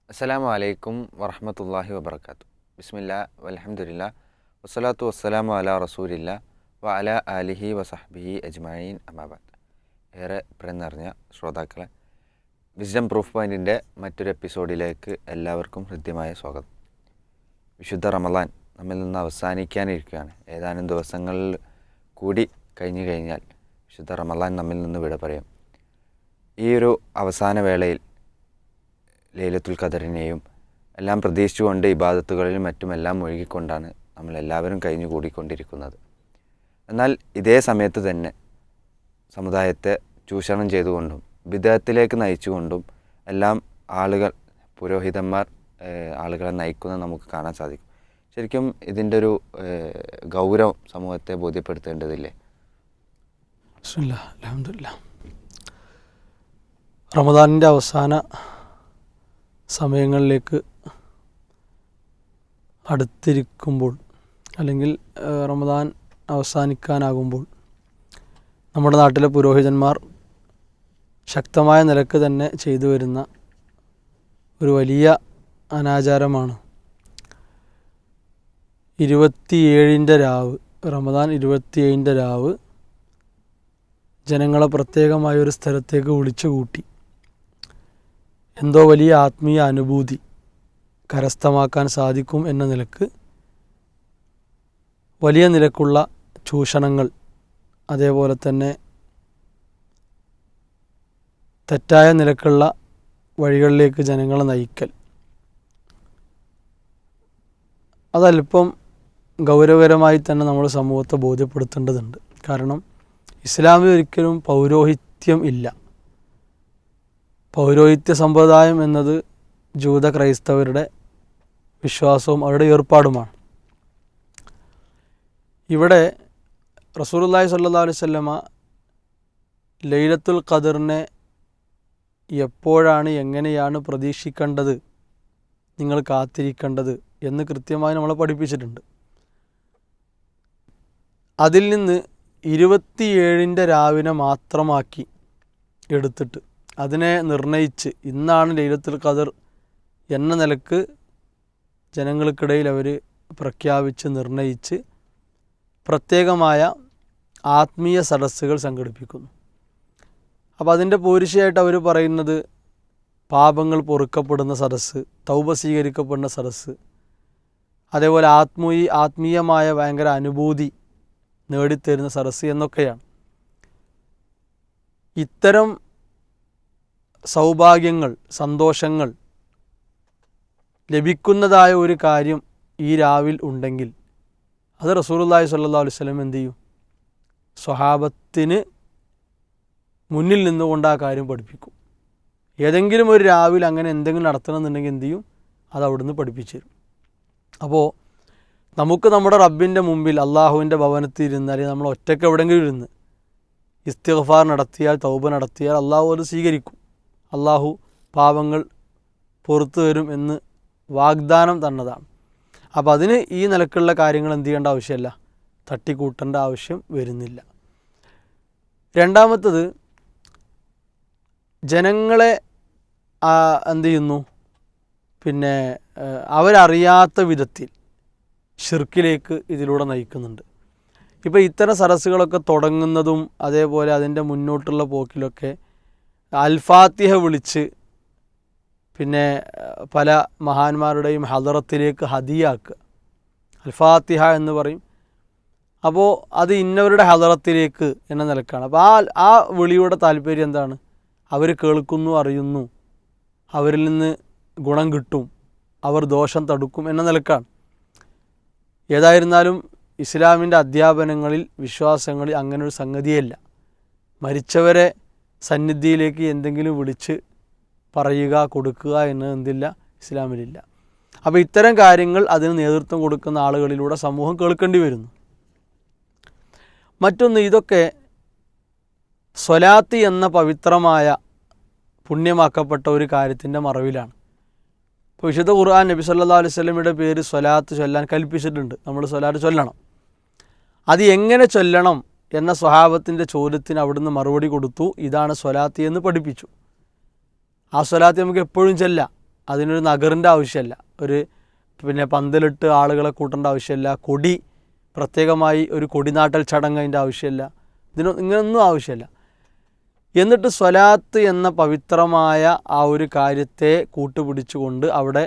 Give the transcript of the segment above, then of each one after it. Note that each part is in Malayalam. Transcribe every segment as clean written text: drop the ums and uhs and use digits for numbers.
അസ്സലാമു അലൈക്കും വറഹ്മത്തുള്ളാഹി വബറകാതുഹു. ബിസ്മില്ലാ വൽഹംദുലില്ലാ വസ്സലാത്തു വസ്സലാമു അലാ റസൂലില്ലാ വ അലാ ആലിഹി വസഹ്ബിഹി അജ്മഈൻ അമ്മാ ബഅദ്. ഏറെ പ്രിയം നിറഞ്ഞ ശ്രോതാക്കളെ, വിസ്ഡം പ്രൂഫ് പോയിൻറ്റിൻ്റെ മറ്റൊരു എപ്പിസോഡിലേക്ക് എല്ലാവർക്കും ഹൃദ്യമായ സ്വാഗതം. വിശുദ്ധ റമളാൻ നമ്മിൽ നിന്ന് അവസാനിക്കാനിരിക്കുകയാണ്. ഏതാനും ദിവസങ്ങളിൽ കൂടി കഴിഞ്ഞു കഴിഞ്ഞാൽ വിശുദ്ധ റമളാൻ നമ്മിൽ നിന്ന് വിട പറയും. ഈ ഒരു അവസാന വേളയിൽ ലൈലത്തുൽ ഖദറിനെയും എല്ലാം പ്രതീക്ഷിച്ചുകൊണ്ട് ഇബാദത്തുകളിലും മറ്റുമെല്ലാം മുഴുകിക്കൊണ്ടാണ് നമ്മളെല്ലാവരും കഴിഞ്ഞു കൂടിക്കൊണ്ടിരിക്കുന്നത്. എന്നാൽ ഇതേ സമയത്ത് തന്നെ സമുദായത്തെ ചൂഷണം ചെയ്തുകൊണ്ടും ബിദ്അത്തിലേക്ക് നയിച്ചുകൊണ്ടും എല്ലാം പുരോഹിതന്മാർ ആളുകളെ നയിക്കുന്നത് നമുക്ക് കാണാൻ സാധിക്കും. ശരിക്കും ഇതിൻ്റെ ഒരു ഗൗരവം സമൂഹത്തെ ബോധ്യപ്പെടുത്തേണ്ടതില്ലേ? ബിസ്മില്ലാഹ്, അൽഹംദുലില്ലാഹ്. റമദാനിൻ്റെ അവസാന സമയങ്ങളിലേക്ക് അടുത്തിരിക്കുമ്പോൾ, അല്ലെങ്കിൽ റമദാൻ അവസാനിക്കാനാകുമ്പോൾ, നമ്മുടെ നാട്ടിലെ പുരോഹിതന്മാർ ശക്തമായ നിലക്ക് തന്നെ ചെയ്തു വരുന്ന ഒരു വലിയ അനാചാരമാണ് 27-ൻ്റെ രാവ്, റമദാൻ 27-ൻ്റെ രാവ് ജനങ്ങളെ പ്രത്യേകമായ ഒരു സ്ഥലത്തേക്ക് വിളിച്ചു കൂട്ടി എന്തോ വലിയ ആത്മീയ അനുഭൂതി കരസ്ഥമാക്കാൻ സാധിക്കും എന്ന നിലക്ക് വലിയ നിലക്കുള്ള ചൂഷണങ്ങൾ, അതേപോലെ തന്നെ തെറ്റായ നിലക്കുള്ള വഴികളിലേക്ക് ജനങ്ങളെ നയിക്കൽ, അതല്പം ഗൗരവകരമായി തന്നെ നമ്മൾ സമൂഹത്തെ ബോധ്യപ്പെടുത്തേണ്ടതുണ്ട്. കാരണം ഇസ്ലാമിൽ ഒരിക്കലും പൗരോഹിത്യം ഇല്ല. പൗരോഹിത്യ സമ്പ്രദായം എന്നത് ജൂത ക്രൈസ്തവരുടെ വിശ്വാസവും അവരുടെ ഏർപ്പാടുമാണ്. ഇവിടെ റസൂലുള്ളാഹി സ്വല്ലല്ലാഹു അലൈഹി വസല്ലമ ലൈലത്തുൽ ഖദറിനെ എപ്പോഴാണ്, എങ്ങനെയാണ് പ്രതീക്ഷിക്കേണ്ടത്, നിങ്ങൾ കാത്തിരിക്കേണ്ടത് എന്ന് കൃത്യമായി നമ്മളെ പഠിപ്പിച്ചിട്ടുണ്ട്. അതിൽ നിന്ന് 27-ൻ്റെ രാവിനെ മാത്രമാക്കി എടുത്തിട്ട് അതിനെ നിർണയിച്ച് ഇന്നാണ് ലൈലത്തുൽ ഖദർ എന്ന നിലക്ക് ജനങ്ങൾക്കിടയിൽ അവർ പ്രഖ്യാപിച്ച് നിർണയിച്ച് പ്രത്യേകമായ ആത്മീയ സദസ്സുകൾ സംഘടിപ്പിക്കുന്നു. അപ്പോൾ അതിൻ്റെ പോരിശയായിട്ട് അവർ പറയുന്നത് പാപങ്ങൾ പൊറുക്കപ്പെടുന്ന സദസ്സ്, തൗബ സ്വീകരിക്കപ്പെടുന്ന സദസ്സ്, അതേപോലെ ആത്മീയമായ ഭയങ്കര അനുഭൂതി നേടിത്തരുന്ന സദസ്സ് എന്നൊക്കെയാണ്. ഇത്തരം സൗഭാഗ്യങ്ങൾ, സന്തോഷങ്ങൾ ലഭിക്കുന്നതായ ഒരു കാര്യം ഈ രാവിൽ ഉണ്ടെങ്കിൽ അത് റസൂലുള്ളാഹി സ്വല്ലല്ലാഹു അലൈഹി വസല്ലം എന്ത് ചെയ്യും? സ്വഹാബത്തിന് മുന്നിൽ നിന്നുകൊണ്ട് ആ കാര്യം പഠിപ്പിക്കും. ഏതെങ്കിലും ഒരു രാവിൽ അങ്ങനെ എന്തെങ്കിലും നടത്തണമെന്നുണ്ടെങ്കിൽ എന്ത് ചെയ്യും? അത് അവിടുന്ന് പഠിപ്പിച്ചു തരും. അപ്പോൾ നമുക്ക് നമ്മുടെ റബ്ബിൻ്റെ മുമ്പിൽ അള്ളാഹുവിൻ്റെ ഭവനത്തിൽ ഇരുന്ന്, അല്ലെങ്കിൽ നമ്മൾ ഒറ്റയ്ക്ക് എവിടെയെങ്കിലും ഇരുന്ന് ഇസ്തിഗ്ഫാർ നടത്തിയാൽ, തൗബ നടത്തിയാൽ അള്ളാഹു അത് സ്വീകരിക്കും. അള്ളാഹു പാപങ്ങൾ പുറത്തു തരും എന്ന് വാഗ്ദാനം തന്നതാണ്. അപ്പോൾ അതിന് ഈ നിലക്കുള്ള കാര്യങ്ങൾ എന്ത് ചെയ്യേണ്ട ആവശ്യമില്ല, തട്ടിക്കൂട്ടേണ്ട ആവശ്യം വരുന്നില്ല. രണ്ടാമത്തത്, ജനങ്ങളെ എന്ത് ചെയ്യുന്നു, പിന്നെ അവരറിയാത്ത വിധത്തിൽ ഷിർക്കിലേക്ക് ഇതിലൂടെ നയിക്കുന്നുണ്ട്. ഇപ്പോൾ ഇത്തരം സദസ്സുകളൊക്കെ തുടങ്ങുന്നതും അതേപോലെ അതിൻ്റെ മുന്നോട്ടുള്ള പോക്കിലൊക്കെ അൽഫാത്തിഹ വിളിച്ച് പിന്നെ പല മഹാന്മാരുടെയും ഹദറത്തിലേക്ക് ഹദിയാക്കുക, അൽഫാത്തിഹ എന്ന് പറയും. അപ്പോൾ അത് ഇന്നവരുടെ ഹദറത്തിലേക്ക് എന്ന നിലക്കാണ്. അപ്പോൾ ആ വിളിയുടെ താല്പര്യം എന്താണ്? അവർ കേൾക്കുന്നു, അറിയുന്നു, അവരിൽ നിന്ന് ഗുണം കിട്ടും, അവർ ദോഷം തടുക്കും എന്ന നിലക്കാണ്. ഏതായിരുന്നാലും ഇസ്ലാമിൻ്റെ അധ്യാപനങ്ങളിൽ, വിശ്വാസങ്ങളിൽ അങ്ങനെ ഒരു സംഗതിയല്ല. മരിച്ചവരെ സന്നിധിയിലേക്ക് എന്തെങ്കിലും വിളിച്ച് പറയുക, കൊടുക്കുക എന്ന് എന്തില്ല, ഇസ്ലാമിലില്ല. അപ്പോൾ ഇത്തരം കാര്യങ്ങൾ അതിന് നേതൃത്വം കൊടുക്കുന്ന ആളുകളിലൂടെ സമൂഹം കേൾക്കേണ്ടി വരുന്നു. മറ്റൊന്ന്, ഇതൊക്കെ സ്വലാത്ത് എന്ന പവിത്രമായ പുണ്യമാക്കപ്പെട്ട ഒരു കാര്യത്തിൻ്റെ മറവിലാണ്. ഇപ്പോൾ വിശുദ്ധ ഖുർആൻ നബി സല്ലല്ലാഹു അലൈഹി വസല്ലമയുടെ പേര് സ്വലാത്ത് ചൊല്ലാൻ കൽപ്പിച്ചിട്ടുണ്ട്. നമ്മൾ സ്വലാത്ത് ചൊല്ലണം. അത് എങ്ങനെ ചൊല്ലണം എന്ന സ്വഹാബത്തിൻ്റെ ചോദ്യത്തിന് അവിടുന്ന് മറുപടി കൊടുത്തു. ഇതാണ് സ്വലാത്ത് എന്ന് പഠിപ്പിച്ചു. ആ സ്വലാത്ത് നമുക്ക് എപ്പോഴും ചൊല്ലാം. അതിനൊരു നഗറിൻ്റെ ആവശ്യമല്ല, ഒരു പിന്നെ പന്തലിട്ട് ആളുകളെ കൂട്ടേണ്ട ആവശ്യമില്ല, കൊടി പ്രത്യേകമായി ഒരു കൊടിനാട്ടൽ ചടങ്ങ് അതിൻ്റെ ആവശ്യമില്ല, ഇങ്ങനൊന്നും ആവശ്യമില്ല. എന്നിട്ട് സ്വലാത്ത് എന്ന പവിത്രമായ ആ ഒരു കാര്യത്തെ കൂട്ടുപിടിച്ചുകൊണ്ട് അവിടെ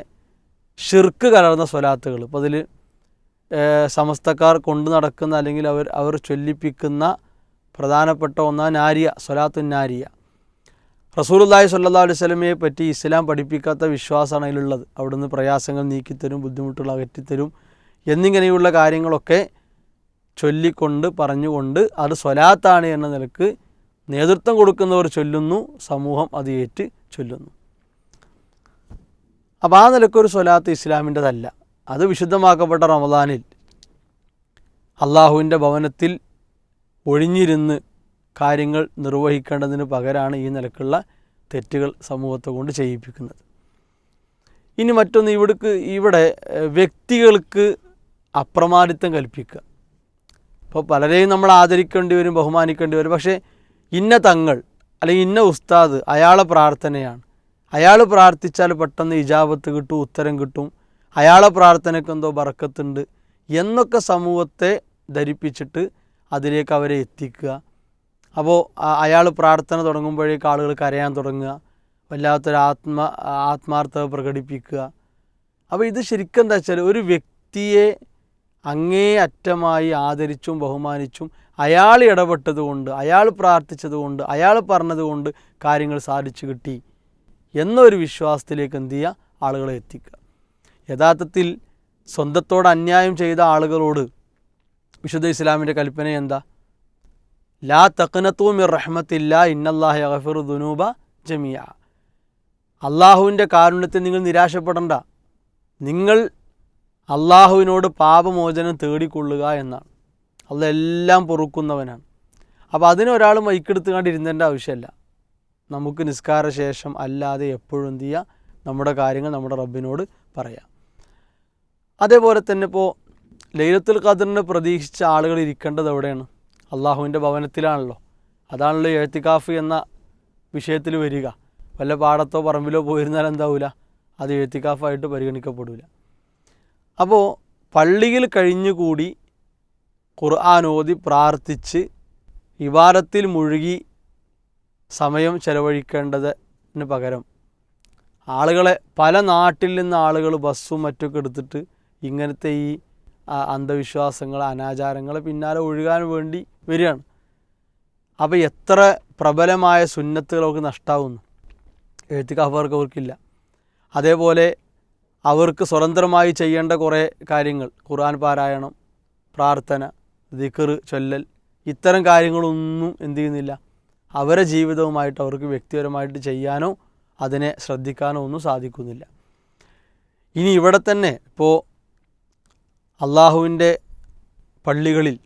ഷിർക്ക് കലർന്ന സ്വലാത്തുകൾ, ഇപ്പോൾ അതിൽ സമസ്തക്കാർ കൊണ്ടു നടക്കുന്ന അല്ലെങ്കിൽ അവർ ചൊല്ലിപ്പിക്കുന്ന പ്രധാനപ്പെട്ട ഒന്നാണ് നാരിയ, സ്വലാത്തുൻ നാരിയ. റസൂലുള്ളാഹി സ്വല്ലല്ലാഹു അലൈഹി വസല്ലമയെ പറ്റി ഇസ്ലാം പഠിപ്പിക്കാത്ത വിശ്വാസമാണ് അതിലുള്ളത്. അവിടുന്ന് പ്രയാസങ്ങൾ നീക്കിത്തരും, ബുദ്ധിമുട്ടുകൾ അകറ്റിത്തരും എന്നിങ്ങനെയുള്ള കാര്യങ്ങളൊക്കെ ചൊല്ലിക്കൊണ്ട് പറഞ്ഞുകൊണ്ട് അത് സ്വലാത്താണ് എന്ന നിലക്ക് നേതൃത്വം കൊടുക്കുന്നവർ ചൊല്ലുന്നു, സമൂഹം അത് ഏറ്റ് ചൊല്ലുന്നു. അപ്പോൾ ആ നിലക്കൊരു സ്വലാത്ത് ഇസ്ലാമിൻ്റെതല്ല. അത് വിശുദ്ധമാക്കപ്പെട്ട റമദാനിൽ അള്ളാഹുവിൻ്റെ ഭവനത്തിൽ ഒഴിഞ്ഞിരുന്ന് കാര്യങ്ങൾ നിർവഹിക്കേണ്ടതിന് പകരമാണ് ഈ നിലക്കുള്ള തെറ്റുകൾ സമൂഹത്തെ കൊണ്ട് ചെയ്യിപ്പിക്കുന്നത്. ഇനി മറ്റൊന്ന്, ഇവിടെ വ്യക്തികൾക്ക് അപ്രമാദിത്വം കൽപ്പിക്കുക. ഇപ്പോൾ പലരെയും നമ്മൾ ആദരിക്കേണ്ടി വരും, ബഹുമാനിക്കേണ്ടി വരും. പക്ഷേ ഇന്ന തങ്ങൾ അല്ലെങ്കിൽ ഇന്ന ഉസ്താദ് അയാളെ പ്രാർത്ഥനയാണ്, അയാൾ പ്രാർത്ഥിച്ചാൽ പെട്ടെന്ന് ഇജാബത്ത് കിട്ടും, ഉത്തരം കിട്ടും, അയാളെ പ്രാർത്ഥനയ്ക്ക് എന്തോ ബറക്കത്തുണ്ട് എന്നൊക്കെ സമൂഹത്തെ ധരിപ്പിച്ചിട്ട് അതിലേക്ക് അവരെ എത്തിക്കുക. അപ്പോൾ അയാൾ പ്രാർത്ഥന തുടങ്ങുമ്പോഴേക്ക് ആളുകൾ കരയാൻ തുടങ്ങുക, വല്ലാത്തൊരു ആത്മാർത്ഥത പ്രകടിപ്പിക്കുക. അപ്പോൾ ഇത് ശരിക്കും എന്താ വെച്ചാൽ ഒരു വ്യക്തിയെ അങ്ങേ അറ്റമായി ആദരിച്ചും ബഹുമാനിച്ചും അയാൾ ഇടപെട്ടതുകൊണ്ട്, അയാൾ പ്രാർത്ഥിച്ചതുകൊണ്ട്, അയാൾ പറഞ്ഞതുകൊണ്ട് കാര്യങ്ങൾ സാധിച്ചു കിട്ടി എന്നൊരു വിശ്വാസത്തിലേക്ക് എന്ത് ചെയ്യുക, ആളുകളെ എത്തിക്കുക. യഥാർത്ഥത്തിൽ സ്വന്തത്തോട് അന്യായം ചെയ്ത ആളുകളോട് വിശുദ്ധ ഇസ്ലാമിൻ്റെ കൽപ്പന എന്താ? ലാ തഖ്നതു മിർ റഹ്മത്തില്ലാ ഇന്നല്ലാഹ യഗ്ഫിറു ദുനൂബ ജമീഅ. അള്ളാഹുവിൻ്റെ കാരുണ്യത്തിൽ നിങ്ങൾ നിരാശപ്പെടണ്ട, നിങ്ങൾ അള്ളാഹുവിനോട് പാപമോചനം തേടിക്കൊള്ളുക എന്നാണ്. അള്ളാഹ് എല്ലാം പൊറുക്കുന്നവനാണ്. അപ്പോൾ അതിനൊരാൾ മൈക്കെടുത്ത് കണ്ടിരുന്നതിൻ്റെ ആവശ്യമില്ല. നമുക്ക് നിസ്കാര ശേഷം അല്ലാതെ എപ്പോഴും എന്ത് ചെയ്യുക, നമ്മുടെ കാര്യങ്ങൾ നമ്മുടെ റബ്ബിനോട് പറയാം. അതേപോലെ തന്നെ ഇപ്പോൾ ലൈലത്തുൽ ഖദ്റിനെ പ്രതീക്ഷിച്ച ആളുകൾ ഇരിക്കേണ്ടത് എവിടെയാണ്? അള്ളാഹുവിൻ്റെ ഭവനത്തിലാണല്ലോ. അതാണല്ലോ എഴുത്തിക്കാഫ് എന്ന വിഷയത്തിൽ വരിക. വല്ല പാടത്തോ പറമ്പിലോ പോയിരുന്നാൽ എന്താവില്ല, അത് എഴുത്തിക്കാഫായിട്ട് പരിഗണിക്കപ്പെടില്ല. അപ്പോൾ പള്ളിയിൽ കഴിഞ്ഞുകൂടി ഖുർആൻ ഓതി പ്രാർത്ഥിച്ച് ഇബാദത്തിൽ മുഴുകി സമയം ചെലവഴിക്കേണ്ടതിന് പകരം ആളുകളെ പല നാട്ടിൽ നിന്ന് ആളുകൾ ബസ്സും മറ്റൊക്കെ എടുത്തിട്ട് ഇങ്ങനത്തെ ഈ അന്ധവിശ്വാസങ്ങൾ, അനാചാരങ്ങളെ പിന്നാലെ ഒഴുകാൻ വേണ്ടി വരികയാണ്. അപ്പോൾ എത്ര പ്രബലമായ സുന്നത്തുകൾ അവർക്ക് നഷ്ടാവുന്നു, എഴുത്തിക്കാഫർക്ക് അവർക്കില്ല. അതേപോലെ അവർക്ക് സ്വതന്ത്രമായി ചെയ്യേണ്ട കുറേ കാര്യങ്ങൾ, ഖുർആൻ പാരായണം, പ്രാർത്ഥന, ദിക്ർ ചൊല്ലൽ, ഇത്തരം കാര്യങ്ങളൊന്നും എന്ത് ചെയ്യുന്നില്ല, അവരെ ജീവിതവുമായിട്ട് അവർക്ക് വ്യക്തിപരമായിട്ട് ചെയ്യാനോ അതിനെ ശ്രദ്ധിക്കാനോ ഒന്നും സാധിക്കുന്നില്ല. ഇനി ഇവിടെ തന്നെ ഇപ്പോൾ അള്ളാഹുവിൻ്റെ പള്ളികളിൽ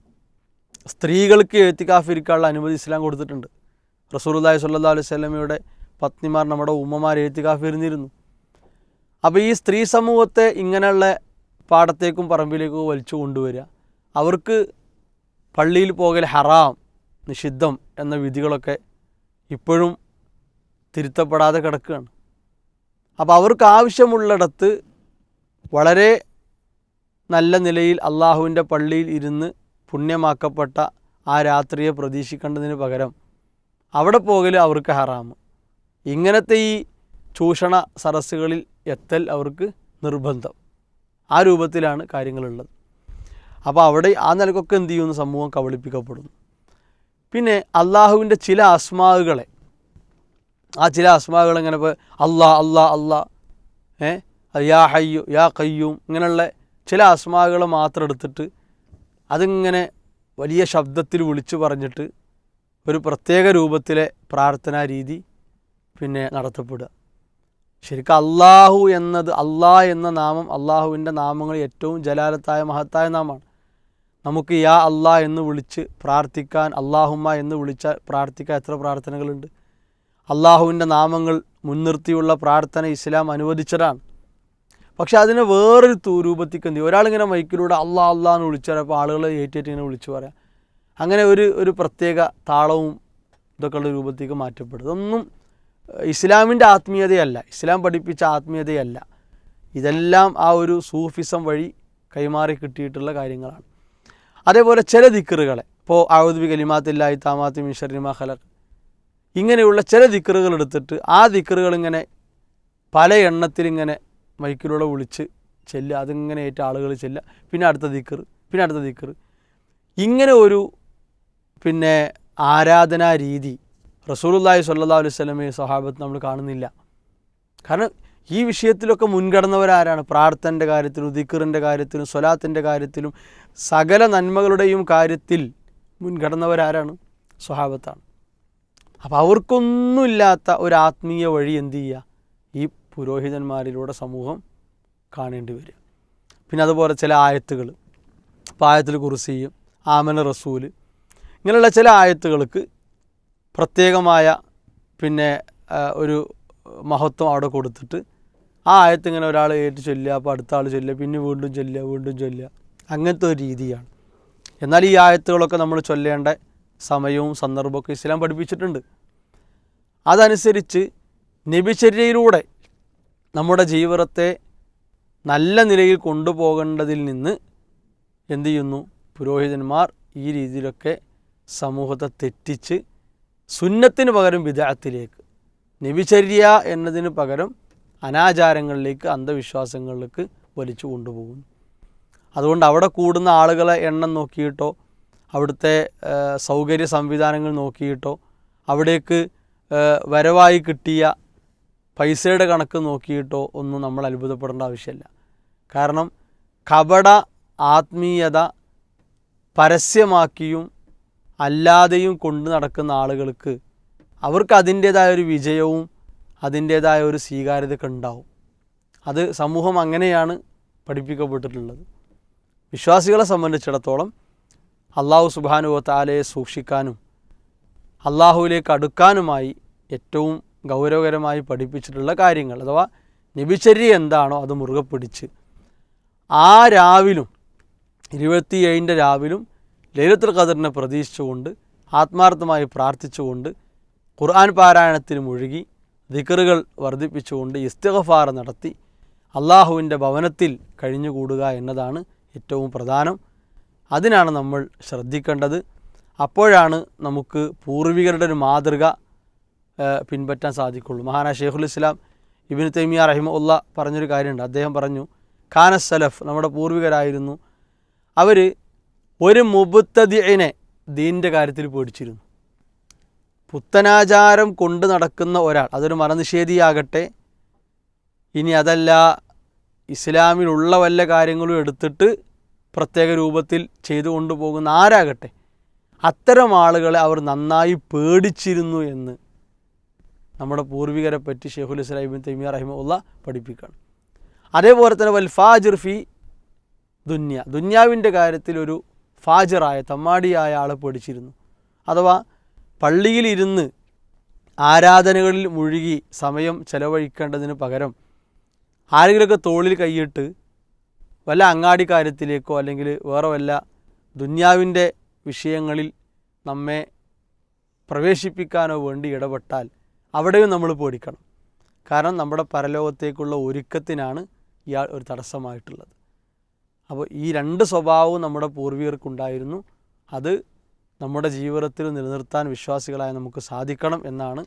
സ്ത്രീകൾക്ക് എഴുത്തിക്കാഫ് ഇരിക്കാനുള്ള അനുമതി ഇസ്ലാം കൊടുത്തിട്ടുണ്ട്. റസൂലുള്ളാഹി സ്വല്ലല്ലാഹു അലൈഹി വസല്ലമയുടെ പത്നിമാർ, നമ്മുടെ ഉമ്മമാർ എഴുത്തിക്കാഫ് ഇരുന്നിരുന്നു. അപ്പോൾ ഈ സ്ത്രീ സമൂഹത്തെ ഇങ്ങനെയുള്ള പാടത്തേക്കും പറമ്പിലേക്കും വലിച്ചു കൊണ്ടുവരിക, അവർക്ക് പള്ളിയിൽ പോകൽ ഹറാം, നിഷിദ്ധം എന്ന വിധികളൊക്കെ ഇപ്പോഴും തിരുത്തപ്പെടാതെ കിടക്കുകയാണ്. അപ്പോൾ അവർക്ക് ആവശ്യമുള്ളിടത്ത് വളരെ നല്ല നിലയിൽ അള്ളാഹുവിൻ്റെ പള്ളിയിൽ ഇരുന്ന് പുണ്യമാക്കപ്പെട്ട ആ രാത്രിയെ പ്രതീക്ഷിക്കേണ്ടതിന് പകരം അവിടെ പോകൽ അവർക്ക് ഹറാം. ഇങ്ങനത്തെ ഈ ചൂഷണ സരസ്സുകളിൽ എത്തൽ അവർക്ക് നിർബന്ധം. ആ രൂപത്തിലാണ് കാര്യങ്ങളുള്ളത്. അപ്പോൾ അവിടെ ആ നിലക്കൊക്കെ എന്ത് ചെയ്യുന്നു, സമൂഹം കബളിപ്പിക്കപ്പെടുന്നു. പിന്നെ അള്ളാഹുവിൻ്റെ ചില അസ്മാകളെ, ആ ചില അസ്മാകൾ ഇങ്ങനെ ഇപ്പോൾ അള്ളാ അള്ളാ അള്ളാ, യാ ഹയ്യു യാ ഖയ്യൂം, ഇങ്ങനെയുള്ള ചില അസ്മാകളെ മാത്രം എടുത്തിട്ട് അതിങ്ങനെ വലിയ ശബ്ദത്തിൽ വിളിച്ചു പറഞ്ഞിട്ട് ഒരു പ്രത്യേക രൂപത്തിലെ പ്രാർത്ഥനാ രീതി പിന്നെ നടത്തപ്പെടുക. ശരിക്കും അള്ളാഹു എന്നത്, അള്ളാഹ് എന്ന നാമം അള്ളാഹുവിൻ്റെ നാമങ്ങൾ ഏറ്റവും ജലാലത്തായ മഹത്തായ നാമമാണ്. നമുക്ക് യാ അള്ളാ എന്ന് വിളിച്ച് പ്രാർത്ഥിക്കാൻ, അള്ളാഹുമ്മ എന്ന് വിളിച്ചാൽ പ്രാർത്ഥിക്കാൻ എത്ര പ്രാർത്ഥനകളുണ്ട്. അള്ളാഹുവിൻ്റെ നാമങ്ങൾ മുൻനിർത്തിയുള്ള പ്രാർത്ഥന ഇസ്ലാം അനുവദിച്ചതാണ്. പക്ഷെ അതിനെ വേറൊരു രൂപത്തിക്ക് എന്ത് ചെയ്യും, ഒരാളിങ്ങനെ മൈക്കിലൂടെ അള്ളാ അള്ളാ എന്ന് വിളിച്ചാൽ അപ്പോൾ ആളുകളെ ഏറ്റേറ്റ് ഇങ്ങനെ വിളിച്ചു പറയാം. അങ്ങനെ ഒരു പ്രത്യേക താളവും ഇതൊക്കെ ഉള്ള രൂപത്തേക്ക് മാറ്റപ്പെടും. ഇതൊന്നും ഇസ്ലാമിൻ്റെ ആത്മീയതയല്ല, ഇസ്ലാം പഠിപ്പിച്ച ആത്മീയതയല്ല. ഇതെല്ലാം ആ ഒരു സൂഫിസം വഴി കൈമാറി കിട്ടിയിട്ടുള്ള കാര്യങ്ങളാണ്. അതേപോലെ ചില ദിക്റുകളെ, ഇപ്പോൾ അഊദു ബി കലിമാത്തില്ലാഹി താമ്മാത്തി മിൻ ശർരി മാ ഖലഖ്, ഇങ്ങനെയുള്ള ചില ദിക്റുകൾ എടുത്തിട്ട് ആ ദിക്റുകൾ ഇങ്ങനെ പല എണ്ണത്തിലിങ്ങനെ മൈക്കിലൂടെ വിളിച്ച് ചെല്ലുക, അതിങ്ങനെ ഏറ്റ ആളുകൾ ചെല്ലുക, പിന്നെ അടുത്ത ദിക്റ്, ഇങ്ങനെ ഒരു ആരാധനാ രീതി റസൂലുള്ളാഹി സ്വല്ലല്ലാഹു അലൈഹി വസല്ലമയെ സ്വഹാബത്ത് നമ്മൾ കാണുന്നില്ല. കാരണം ഈ വിഷയത്തിലൊക്കെ മുൻകടന്നവരാരാണ്? പ്രാർത്ഥനയുടെ കാര്യത്തിലും ദിക്റിൻ്റെ കാര്യത്തിലും സ്വലാത്തിൻ്റെ കാര്യത്തിലും സകല നന്മകളുടെയും കാര്യത്തിൽ മുൻകടന്നവരാരാണ്? സ്വഹാബത്താണ്. അപ്പോൾ അവർക്കൊന്നുമില്ലാത്ത ഒരു ആത്മീയ വഴി എന്തു ചെയ്യുക? ഈ പുരോഹിതന്മാരിലൂടെ സമൂഹം കാണേണ്ടി വരിക. പിന്നെ അതുപോലെ ചില ആയത്തുകൾ, ഇപ്പോൾ ആയത്തുൽ കുർസിയും ആമന റസൂൽ, ഇങ്ങനെയുള്ള ചില ആയത്തുകൾക്ക് പ്രത്യേകമായ ഒരു മഹത്വം അവിടെ കൊടുത്തിട്ട് ആ ആയത്ത് ഇങ്ങനെ ഒരാൾ ഏറ്റു ചൊല്ലുക, അപ്പോൾ അടുത്ത ആൾ ചൊല്ലുക, പിന്നെ വീണ്ടും ചൊല്ലുക, അങ്ങനത്തെ ഒരു രീതിയാണ്. എന്നാൽ ഈ ആയത്തുകളൊക്കെ നമ്മൾ ചൊല്ലേണ്ട സമയവും സന്ദർഭമൊക്കെ ഇസ്ലാം പഠിപ്പിച്ചിട്ടുണ്ട്. അതനുസരിച്ച് നബിചര്യയിലൂടെ നമ്മുടെ ജീവിതത്തെ നല്ല നിലയിൽ കൊണ്ടുപോകേണ്ടതിൽ നിന്ന് എന്തു ചെയ്യുന്നു? പുരോഹിതന്മാർ ഈ രീതിയിലൊക്കെ സമൂഹത്തെ തെറ്റിച്ച് സുന്നത്തിന് പകരം ബിദ്അത്തിലേക്ക്, നബിചര്യ എന്നതിന് പകരം അനാചാരങ്ങളിലേക്ക്, അന്ധവിശ്വാസങ്ങളിലേക്ക് വലിച്ചു കൊണ്ടുപോകുന്നു. അതുകൊണ്ട് അവിടെ കൂടുന്ന ആളുകളെ എണ്ണം നോക്കിയിട്ടോ അവിടുത്തെ സൗകര്യ സംവിധാനങ്ങൾ നോക്കിയിട്ടോ അവിടേക്ക് വരവായി കിട്ടിയ പൈസയുടെ കണക്ക് നോക്കിയിട്ടോ ഒന്നും നമ്മൾ അത്ഭുതപ്പെടേണ്ട ആവശ്യമില്ല. കാരണം കപട ആത്മീയത പരസ്യമാക്കിയും അല്ലാതെയും കൊണ്ടു നടക്കുന്ന ആളുകൾക്ക് അവർക്ക് അതിൻ്റേതായ ഒരു വിജയവും അതിൻ്റേതായ ഒരു സ്വീകാര്യതയൊക്കെ ഉണ്ടാവും. അത് സമൂഹം അങ്ങനെയാണ് പഠിപ്പിക്കപ്പെട്ടിട്ടുള്ളത്. വിശ്വാസികളെ സംബന്ധിച്ചിടത്തോളം അള്ളാഹു സുബ്ഹാനഹു വ തആലയെ സൂക്ഷിക്കാനും അള്ളാഹുവിലേക്ക് അടുക്കാനുമായി ഏറ്റവും ഗൗരവകരമായി പഠിപ്പിച്ചിട്ടുള്ള കാര്യങ്ങൾ, അഥവാ നബിചര്യ എന്താണോ അത് മുറുകെ പിടിച്ച് ആ രാവിലും 27ൻ്റെ രാവിലും ലൈലത്തുൽ ഖദറിനെ പ്രതീക്ഷിച്ചുകൊണ്ട് ആത്മാർത്ഥമായി പ്രാർത്ഥിച്ചുകൊണ്ട് ഖുർആൻ പാരായണത്തിൽ മുഴുകി ദിക്റുകൾ വർദ്ധിപ്പിച്ചുകൊണ്ട് ഇസ്തിഗ്ഫാർ നടത്തി അള്ളാഹുവിൻ്റെ ഭവനത്തിൽ കഴിഞ്ഞുകൂടുക എന്നതാണ് ഏറ്റവും പ്രധാനം. അതിനാണ് നമ്മൾ ശ്രദ്ധിക്കേണ്ടത്. അപ്പോഴാണ് നമുക്ക് പൂർവികരുടെ ഒരു മാതൃക പിൻപറ്റാൻ സാധിക്കുള്ളൂ. മഹാനായ ഷെയ്ഖുൽ ഇസ്ലാം ഇബ്നു തൈമിയ്യ റഹിമഹുല്ലാ പറഞ്ഞൊരു കാര്യമുണ്ട്. അദ്ദേഹം പറഞ്ഞു, ഖാന സലഫ്, നമ്മുടെ പൂർവികരായിരുന്നു, അവർ ഒരു മുബ്തദിഇനെ ദീനിൻ്റെ കാര്യത്തിൽ പേടിച്ചിരുന്നു. പുത്തനാചാരം കൊണ്ട് നടക്കുന്ന ഒരാൾ, അതൊരു മതനിഷേധിയാകട്ടെ, ഇനി അതല്ല ഇസ്ലാമിലുള്ള വല്ല കാര്യങ്ങളും എടുത്തിട്ട് പ്രത്യേക രൂപത്തിൽ ചെയ്തു കൊണ്ടുപോകുന്ന ആരാകട്ടെ, അത്തരം ആളുകളെ അവർ നന്നായി പേടിച്ചിരുന്നു എന്ന് നമ്മുടെ പൂർവികരെ പറ്റി ഷെയ്ഖുൽ ഇസ്ലാം ഇബ്നു തൈമിയ്യ റഹിമഹുല്ലാ പഠിപ്പിക്കുകയാണ്. അതേപോലെ തന്നെ വൽ ഫാജിർ ഫി ദുന്യാവിൻ്റെ കാര്യത്തിൽ ഒരു ഫാജിറായ തമ്മാടിയായ ആളെ പേടിച്ചിരുന്നു. അഥവാ പള്ളിയിലിരുന്ന് ആരാധനകളിൽ മുഴുകി സമയം ചെലവഴിക്കേണ്ടതിന് പകരം ആരെങ്കിലുമൊക്കെ തോളിൽ കൈയിട്ട് വല്ല അങ്ങാടി കാര്യത്തിലേക്കോ അല്ലെങ്കിൽ വേറെ വല്ല ദുന്യാവിൻ്റെ വിഷയങ്ങളിൽ നമ്മെ പ്രവേശിപ്പിക്കാനോ വേണ്ടി ഇടപെട്ടാൽ അവിടെയും നമ്മൾ പേടിക്കണം. കാരണം നമ്മുടെ പരലോകത്തേക്കുള്ള ഒരുക്കത്തിനാണ് ഇയാൾ ഒരു തടസ്സമായിട്ടുള്ളത്. അപ്പോൾ ഈ രണ്ട് സ്വഭാവവും നമ്മുടെ പൂർവികർക്കുണ്ടായിരുന്നു. അത് നമ്മുടെ ജീവിതത്തിൽ നിലനിർത്താൻ വിശ്വാസികളായ നമുക്ക് സാധിക്കണം എന്നാണ്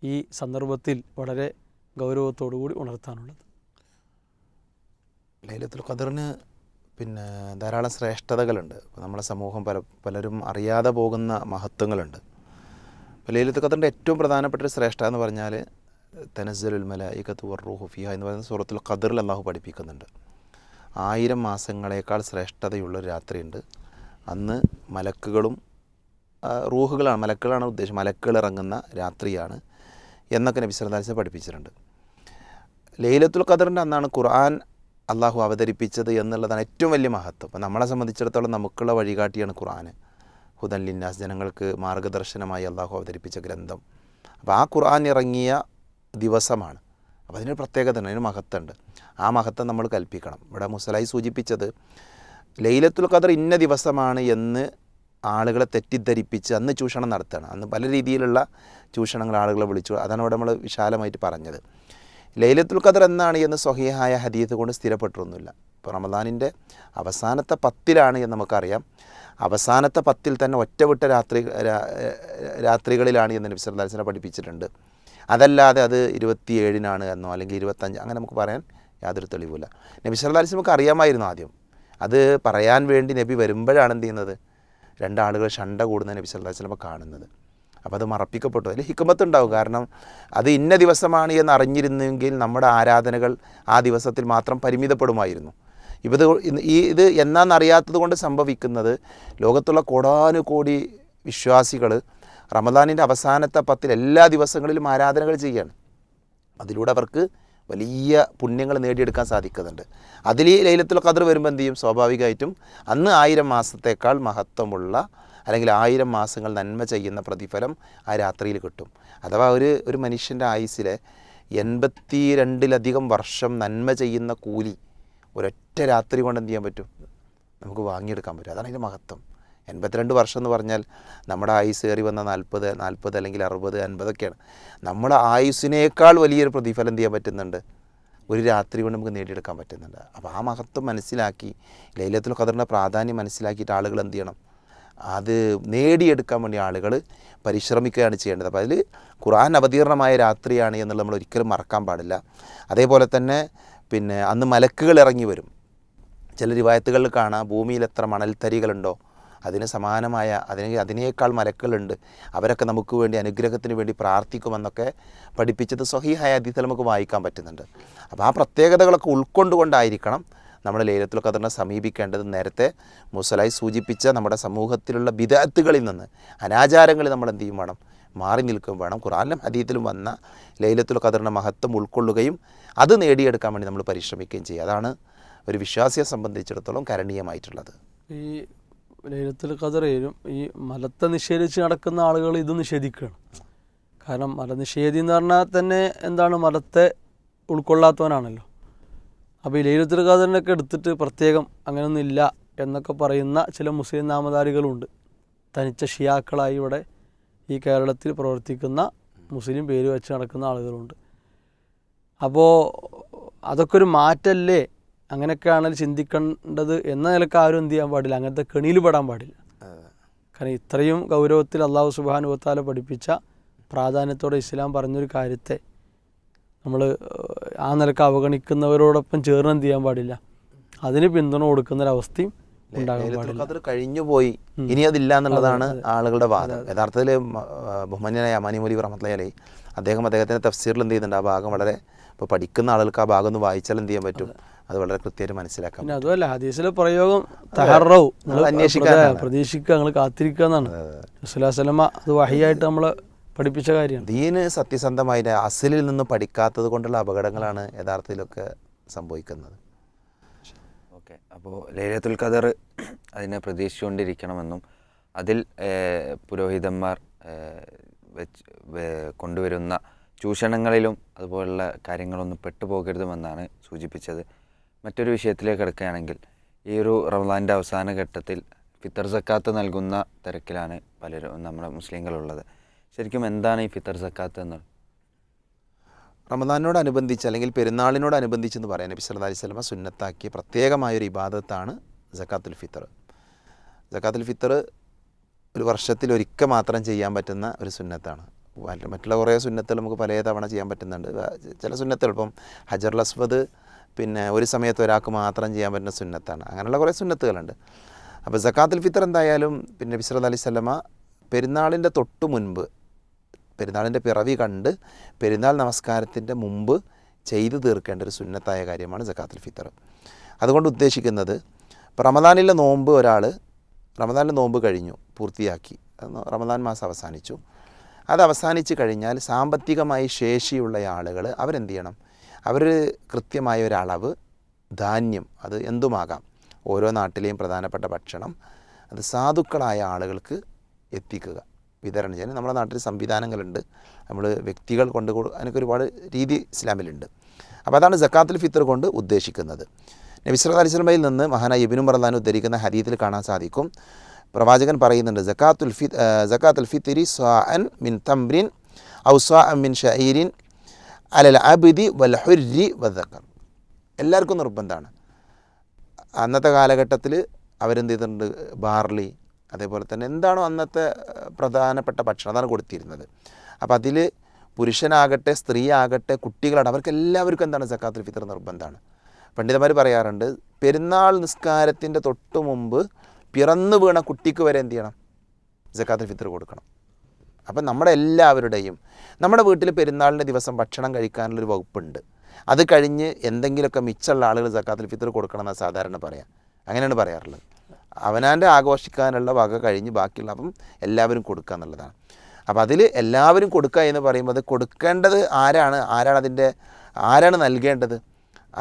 ഈ സന്ദർഭത്തിൽ വളരെ ഗൗരവത്തോടു കൂടി ഉണർത്താനുള്ളത്. ലൈലത്തുൽ ഖദറിന് ധാരാളം ശ്രേഷ്ഠതകളുണ്ട്. നമ്മുടെ സമൂഹം പലരും അറിയാതെ പോകുന്ന മഹത്വങ്ങളുണ്ട്. അപ്പോൾ ലൈലത്തുൽ ഖദറിൻ്റെ ഏറ്റവും പ്രധാനപ്പെട്ട ഒരു ശ്രേഷ്ഠത എന്ന് പറഞ്ഞാൽ തനസ്സലുൽ മലായികത്തു വറൂഹു ഫിഹ എന്ന് പറയുന്ന സൂറത്തുൽ ഖദറിൽ അല്ലാഹു പഠിപ്പിക്കുന്നുണ്ട്. 1000 മാസങ്ങളേക്കാൾ ശ്രേഷ്ഠതയുള്ളൊരു രാത്രിയുണ്ട്. അന്ന് മലക്കുകളും റൂഹുകളാണ്, മലക്കുകളാണ് ഉദ്ദേശം, മലക്കുകൾ ഇറങ്ങുന്ന രാത്രിയാണ് എന്നൊക്കെ നബി സല്ലല്ലാഹു അലൈഹി വസല്ലം പഠിപ്പിച്ചിട്ടുണ്ട്. ലൈലത്തുൽ ഖദറിൻ്റെ അന്നാണ് ഖുർആൻ അള്ളാഹു അവതരിപ്പിച്ചത് എന്നുള്ളതാണ് ഏറ്റവും വലിയ മഹത്വം. അപ്പോൾ നമ്മളെ സംബന്ധിച്ചിടത്തോളം നമുക്കുള്ള വഴികാട്ടിയാണ് ഖുർആൻ. ഹുദൻ ലിന്നാസ്, ജനങ്ങൾക്ക് മാർഗദർശനമായി അള്ളാഹു അവതരിപ്പിച്ച ഗ്രന്ഥം. അപ്പോൾ ആ ഖുർആൻ ഇറങ്ങിയ ദിവസമാണ്. അപ്പോൾ അതിനൊരു പ്രത്യേകത ഉണ്ട്, അതിന് മഹത്വമുണ്ട്. ആ മഹത്വം നമ്മൾ കൽപ്പിക്കണം. ഇവിടെ മുസലായി സൂചിപ്പിച്ചത് ലൈലത്തുൽ ഖദർ ഇന്ന ദിവസമാണ് എന്ന് ആളുകളെ തെറ്റിദ്ധരിപ്പിച്ച് അന്ന് ചൂഷണം നടത്തുകയാണ്. അന്ന് പല രീതിയിലുള്ള ചൂഷണങ്ങൾ ആളുകളെ വിളിച്ചു. അതാണ് ഇവിടെ നമ്മൾ വിശാലമായിട്ട് പറഞ്ഞത്. ലൈലത്തുൽ ഖദർ എന്നാണ് എന്ന് സ്വഹീഹായ ഹദീസ് കൊണ്ട് സ്ഥിരപ്പെട്ടിരുന്നില്ല. ഇപ്പോൾ റമദാനിൻ്റെ അവസാനത്തെ 10 എന്ന് നമുക്കറിയാം. അവസാനത്തെ 10 തന്നെ ഒറ്റവിട്ട രാത്രികളിലാണ് എന്ന് നബി സല്ലല്ലാഹു അലൈഹി വസല്ലം പഠിപ്പിച്ചിട്ടുണ്ട്. അതല്ലാതെ അത് 27 എന്നോ അല്ലെങ്കിൽ 25 അങ്ങനെ നമുക്ക് പറയാൻ യാതൊരു തെളിവില്ല. നബി സല്ലല്ലാഹു അലൈഹി വസല്ലം നമുക്ക് അറിയാമായിരുന്നു ആദ്യം. അത് പറയാൻ വേണ്ടി നബി വരുമ്പോഴാണ് എന്ത് ചെയ്യുന്നത്, 2 ആളുകൾ ഷണ്ട കൂടുന്ന നബി സല്ലല്ലാഹു അലൈഹി വസല്ലം കാണുന്നത്. അപ്പോൾ അത് മറപ്പിക്കപ്പെട്ടു. അതിൽ ഹിക്മത്ത് ഉണ്ടാവും. കാരണം അത് ഇന്ന ദിവസമാണ് എന്ന് അറിഞ്ഞിരുന്നെങ്കിൽ നമ്മുടെ ആരാധനകൾ ആ ദിവസത്തിൽ മാത്രം പരിമിതപ്പെടുമായിരുന്നു. ഇത് എന്നാന്നറിയാത്തത് കൊണ്ട് സംഭവിക്കുന്നത്, ലോകത്തുള്ള കോടാനുകോടി വിശ്വാസികൾ റമദാനിൻ്റെ അവസാനത്തെ 10 എല്ലാ ദിവസങ്ങളിലും ആരാധനകൾ ചെയ്യാണ്. അതിലൂടെ അവർക്ക് വലിയ പുണ്യങ്ങൾ നേടിയെടുക്കാൻ സാധിക്കുന്നുണ്ട്. അതിൽ ഈ ലൈലത്തുൽ ഖദർ വരുമ്പോൾ എന്ത് ചെയ്യും, സ്വാഭാവികമായിട്ടും അന്ന് 1000 മാസത്തേക്കാൾ മഹത്വമുള്ള അല്ലെങ്കിൽ 1000 മാസങ്ങൾ നന്മ ചെയ്യുന്ന പ്രതിഫലം ആ രാത്രിയിൽ കിട്ടും. അഥവാ ഒരു മനുഷ്യൻ്റെ ആയുസ്സിലെ 82-ലധികം വർഷം നന്മ ചെയ്യുന്ന കൂലി ഒരൊറ്റ രാത്രി കൊണ്ട് എന്ത് ചെയ്യാൻ പറ്റും, നമുക്ക് വാങ്ങിയെടുക്കാൻ പറ്റും. അതാണ് അതിൻ്റെ മഹത്വം. 82 വർഷം എന്ന് പറഞ്ഞാൽ നമ്മുടെ ആയുസ് കയറി വന്ന 40 അല്ലെങ്കിൽ 60, 50ഒക്കെയാണ്. നമ്മുടെ ആയുസ്സിനേക്കാൾ വലിയൊരു പ്രതിഫലം എന്ത് ചെയ്യാൻ പറ്റുന്നുണ്ട്, ഒരു രാത്രി കൊണ്ട് നമുക്ക് നേടിയെടുക്കാൻ പറ്റുന്നുണ്ട്. അപ്പോൾ ആ മഹത്വം മനസ്സിലാക്കി, ലൈലത്തുൽ ഖദറിൻ്റെ പ്രാധാന്യം മനസ്സിലാക്കിയിട്ട് ആളുകൾ എന്ത് ചെയ്യണം, അത് നേടിയെടുക്കാൻ വേണ്ടി ആളുകൾ പരിശ്രമിക്കുകയാണ് ചെയ്യേണ്ടത്. അപ്പോൾ അതിൽ ഖുർആൻ അവതീർണമായ രാത്രിയാണ് എന്നുള്ളത് നമ്മൾ ഒരിക്കലും മറക്കാൻ പാടില്ല. അതേപോലെ തന്നെ അന്ന് മലക്കുകൾ ഇറങ്ങി വരും. ചില റിവായത്തുകളിൽ കാണാം, ഭൂമിയിൽ എത്ര മണൽത്തരികളുണ്ടോ അതിന് സമാനമായ അതിനേക്കാൾ മലക്കുകളുണ്ട്, അവരൊക്കെ നമുക്ക് വേണ്ടി അനുഗ്രഹത്തിന് വേണ്ടി പ്രാർത്ഥിക്കുമെന്നൊക്കെ പഠിപ്പിച്ചത് സ്വഹീഹായ ഹദീസിൽ നമുക്ക് വായിക്കാൻ പറ്റുന്നുണ്ട്. അപ്പോൾ ആ പ്രത്യേകതകളൊക്കെ ഉൾക്കൊണ്ടുകൊണ്ടായിരിക്കണം നമ്മൾ ലൈലത്തുൽ ഖദറിനെ സമീപിക്കേണ്ടത്. നേരത്തെ മുസലായി സൂചിപ്പിച്ച നമ്മുടെ സമൂഹത്തിലുള്ള ബിദഅത്തുകളിൽ നിന്ന്, അനാചാരങ്ങളിൽ നമ്മൾ എന്ത് ചെയ്യും വേണം, മാറി നിൽക്കുകയും വേണം. ഖുർആനിലും ഹദീസിലും വന്ന ലൈലത്തുൽ ഖദറിൻ്റെ മഹത്വം ഉൾക്കൊള്ളുകയും അത് നേടിയെടുക്കാൻ വേണ്ടി നമ്മൾ പരിശ്രമിക്കുകയും ചെയ്യുക. അതാണ് ഒരു വിശ്വാസിയെ സംബന്ധിച്ചിടത്തോളം കരണീയമായിട്ടുള്ളത്. ഈ ലൈലത്തുൽ ഖദറിലും ഈ മലത്തെ നിഷേധിച്ച് നടക്കുന്ന ആളുകൾ ഇത് നിഷേധിക്കുകയാണ്. കാരണം മലനിഷേധി എന്ന് പറഞ്ഞാൽ തന്നെ എന്താണ്, മലത്തെ ഉൾക്കൊള്ളാത്തവനാണല്ലോ. അപ്പോൾ ഈ ലൈലത്തുൽ ഖദറിനൊക്കെ എടുത്തിട്ട് പ്രത്യേകം അങ്ങനെയൊന്നും ഇല്ല എന്നൊക്കെ പറയുന്ന ചില മുസ്ലിം നാമധാരികളുണ്ട്. തനിച്ച ഷിയാക്കളായി ഇവിടെ ഈ കേരളത്തിൽ പ്രവർത്തിക്കുന്ന മുസ്ലിം പേര് വെച്ച് നടക്കുന്ന ആളുകളുണ്ട്. അപ്പോൾ അതൊക്കെ ഒരു മാറ്റമല്ലേ, അങ്ങനെയൊക്കെയാണ് ചിന്തിക്കേണ്ടത് എന്ന നിലക്ക് ആരും എന്ത് ചെയ്യാൻ പാടില്ല, അങ്ങനത്തെ കെണിയിൽ പെടാൻ പാടില്ല. കാരണം ഇത്രയും ഗൗരവത്തിൽ അള്ളാഹു സുബ്ഹാനഹു വ തആല പഠിപ്പിച്ച പ്രാധാന്യത്തോടെ ഇസ്ലാം പറഞ്ഞൊരു കാര്യത്തെ നമ്മൾ ആ നിലക്ക് അവഗണിക്കുന്നവരോടൊപ്പം ചേർന്ന് എന്ത് ചെയ്യാൻ പാടില്ല, അതിന് പിന്തുണ കൊടുക്കുന്നൊരവസ്ഥയും ഉണ്ടാകാൻ പാടില്ല. അത് കഴിഞ്ഞു പോയി, ഇനി അതില്ല എന്നുള്ളതാണ് ആളുകളുടെ വാദം. യഥാർത്ഥത്തിൽ ബഹുമാന്യനായ അമാനി മൗലവി റഹ്മത്തുള്ളാഹി അലൈഹി അദ്ദേഹത്തിൻ്റെ തഫ്സീറിൽ എന്ത് ചെയ്യുന്നുണ്ട്, ആ ഭാഗം വളരെ, ഇപ്പോൾ പഠിക്കുന്ന ആളുകൾക്ക് ആ ഭാഗം ഒന്ന് വായിച്ചാൽ എന്ത് ചെയ്യാൻ പറ്റും, അത് വളരെ കൃത്യമായിട്ട് മനസ്സിലാക്കാം. പിന്നെ അതുമല്ല ഹദീസിലെ പ്രയോഗം തഹറൗ, അന്വേഷിക്കാൻ, പ്രതീക്ഷിക്കുക, നിങ്ങൾ കാത്തിരിക്കുക എന്നാണ് റസൂലുള്ളാഹി സ്വല്ലല്ലാഹു അലൈഹി വസല്ലം അത് വഹിയായിട്ട് നമ്മൾ പഠിപ്പിച്ച കാര്യമാണ്. ദീന് സത്യസന്ധമായി അസലിൽ നിന്ന് പഠിക്കാത്തത് കൊണ്ടുള്ള അപകടങ്ങളാണ് യഥാർത്ഥത്തിലൊക്കെ സംഭവിക്കുന്നത്. ഓക്കെ, അപ്പോൾ ലൈലത്തുൽ ഖദർ അതിനെ പ്രതീക്ഷിച്ചുകൊണ്ടിരിക്കണമെന്നും അതിൽ പുരോഹിതന്മാർ കൊണ്ടുവരുന്ന ചൂഷണങ്ങളിലും അതുപോലുള്ള കാര്യങ്ങളൊന്നും പെട്ടുപോകരുതുമെന്നാണ് സൂചിപ്പിച്ചത്. മറ്റൊരു വിഷയത്തിലേക്ക് കിടക്കുകയാണെങ്കിൽ, ഈ ഒരു റമദാനിൻ്റെ അവസാന ഘട്ടത്തിൽ ഫിത്തർ സക്കാത്ത് നൽകുന്ന തിരക്കിലാണ് പലരും നമ്മുടെ മുസ്ലിങ്ങളുള്ളത്. ശരിക്കും എന്താണ് ഈ ഫിത്തർ സക്കാത്ത് എന്നത്? റമദാനോടനുബന്ധിച്ച് അല്ലെങ്കിൽ പെരുന്നാളിനോടനുബന്ധിച്ചെന്ന് പറയാൻ നബി സല്ലല്ലാഹു അലൈഹി വസല്ലം സുന്നത്താക്കിയ പ്രത്യേകമായൊരു ഇബാദത്താണ് സക്കാത്തുൽ ഫിത്തർ. സക്കാത്തുൽ ഫിത്തർ ഒരു വർഷത്തിൽ ഒരിക്കൽ മാത്രം ചെയ്യാൻ പറ്റുന്ന ഒരു സുന്നത്താണ്. മറ്റുള്ള കുറേ സുന്നത്തുകൾ നമുക്ക് പല തവണ ചെയ്യാൻ പറ്റുന്നുണ്ട്. ചില സുന്നത്തുകൾ ഇപ്പം ഹജറുൽ അസ്വദ് ഒരു സമയത്ത് ഒരാൾക്ക് മാത്രം ചെയ്യാൻ പറ്റുന്ന സുന്നത്താണ്. അങ്ങനെയുള്ള കുറേ സുന്നത്തുകളുണ്ട്. അപ്പോൾ സക്കാത്തുൽ ഫിത്തർ എന്തായാലും നബി സല്ലല്ലാഹു അലൈഹി വസല്ലം പെരുന്നാളിൻ്റെ തൊട്ട് മുൻപ്, പെരുന്നാളിൻ്റെ പിറവി കണ്ട് പെരുന്നാൾ നമസ്കാരത്തിൻ്റെ മുമ്പ് ചെയ്തു തീർക്കേണ്ട ഒരു സുന്നത്തായ കാര്യമാണ് സക്കാത്തുൽ ഫിത്തർ. അതുകൊണ്ട് ഉദ്ദേശിക്കുന്നത്, ഇപ്പോൾ റമദാനിലെ നോമ്പ് കഴിഞ്ഞു, പൂർത്തിയാക്കി, റമദാൻ മാസം അവസാനിച്ചു. അത് അവസാനിച്ച് കഴിഞ്ഞാൽ സാമ്പത്തികമായി ശേഷിയുള്ള ആളുകൾ അവരെന്ത് ചെയ്യണം, അവർ കൃത്യമായ ഒരളവ് ധാന്യം, അത് എന്തുമാകാം, ഓരോ നാട്ടിലെയും പ്രധാനപ്പെട്ട ഭക്ഷണം, അത് സാധുക്കളായ ആളുകൾക്ക് എത്തിക്കുക, വിതരണം ചെയ്യാൻ. നമ്മുടെ നാട്ടിൽ സംവിധാനങ്ങളുണ്ട്, നമ്മൾ വ്യക്തികൾ കൊണ്ട് അതിനൊക്കെ ഒരുപാട് രീതി ഇസ്ലാമിലുണ്ട്. അപ്പോൾ അതാണ് സക്കാത്തുൽ ഫിത്തർ കൊണ്ട് ഉദ്ദേശിക്കുന്നത്. നബി സല്ലല്ലാഹു അലൈഹി വസല്ലമയിൽ നിന്ന് മഹാനായ ഇബ്നു ഉമർ റളിയല്ലാഹു അൻഹു ഉദ്ധരിക്കുന്ന ഹദീസിൽ കാണാൻ സാധിക്കും, പ്രവാചകൻ പറയുന്നുണ്ട്, സക്കാത്തുൽ ഫിത്രി സ്വാഅൻ മിൻ തംറിൻ ഔ സ്വാഅൻ മിൻ ഷഈരിൻ അലൽ അബ്ദി വൽ ഹുർരി വദ്ദക്കർ. എല്ലാവർക്കും നിർബന്ധമാണ്. അന്നത്തെ കാലഘട്ടത്തിൽ അവരെന്ത് ചെയ്തിട്ടുണ്ട്, ബാർലി അതേപോലെ തന്നെ എന്താണോ അന്നത്തെ പ്രധാനപ്പെട്ട ഭക്ഷണം അതാണ് കൊടുത്തിരുന്നത്. അപ്പോൾ അതിൽ പുരുഷനാകട്ടെ സ്ത്രീ ആകട്ടെ കുട്ടികളാണ്, അവർക്ക് എല്ലാവർക്കും എന്താണ് സക്കാത്തുൽ ഫിത്ർ നിർബന്ധമാണ്. പണ്ഡിതന്മാർ പറയാറുണ്ട്, പെരുന്നാൾ നിസ്കാരത്തിൻ്റെ തൊട്ട് മുമ്പ് പിറന്നു വീണ കുട്ടിക്ക് വരെ എന്ത് ചെയ്യണം, സക്കാത്തുൽ ഫിത്ർ കൊടുക്കണം. അപ്പം നമ്മുടെ എല്ലാവരുടെയും നമ്മുടെ വീട്ടിൽ പെരുന്നാളിൻ്റെ ദിവസം ഭക്ഷണം കഴിക്കാനുള്ളൊരു വകുപ്പുണ്ട്. അത് കഴിഞ്ഞ് എന്തെങ്കിലുമൊക്കെ മിച്ചമുള്ള ആളുകൾ സക്കാത്തുൽ ഫിത്ർ കൊടുക്കണം എന്നാണ് സാധാരണ പറയാം. അങ്ങനെയാണ് പറയാറുള്ളത്. അവനാൻ്റെ ആഘോഷിക്കാനുള്ള വക കഴിഞ്ഞ് ബാക്കിയുള്ള അപ്പം എല്ലാവരും കൊടുക്കുക എന്നുള്ളതാണ്. അപ്പം അതിൽ എല്ലാവരും കൊടുക്കുക എന്ന് പറയുമ്പോൾ അത് കൊടുക്കേണ്ടത് ആരാണ് നൽകേണ്ടത്?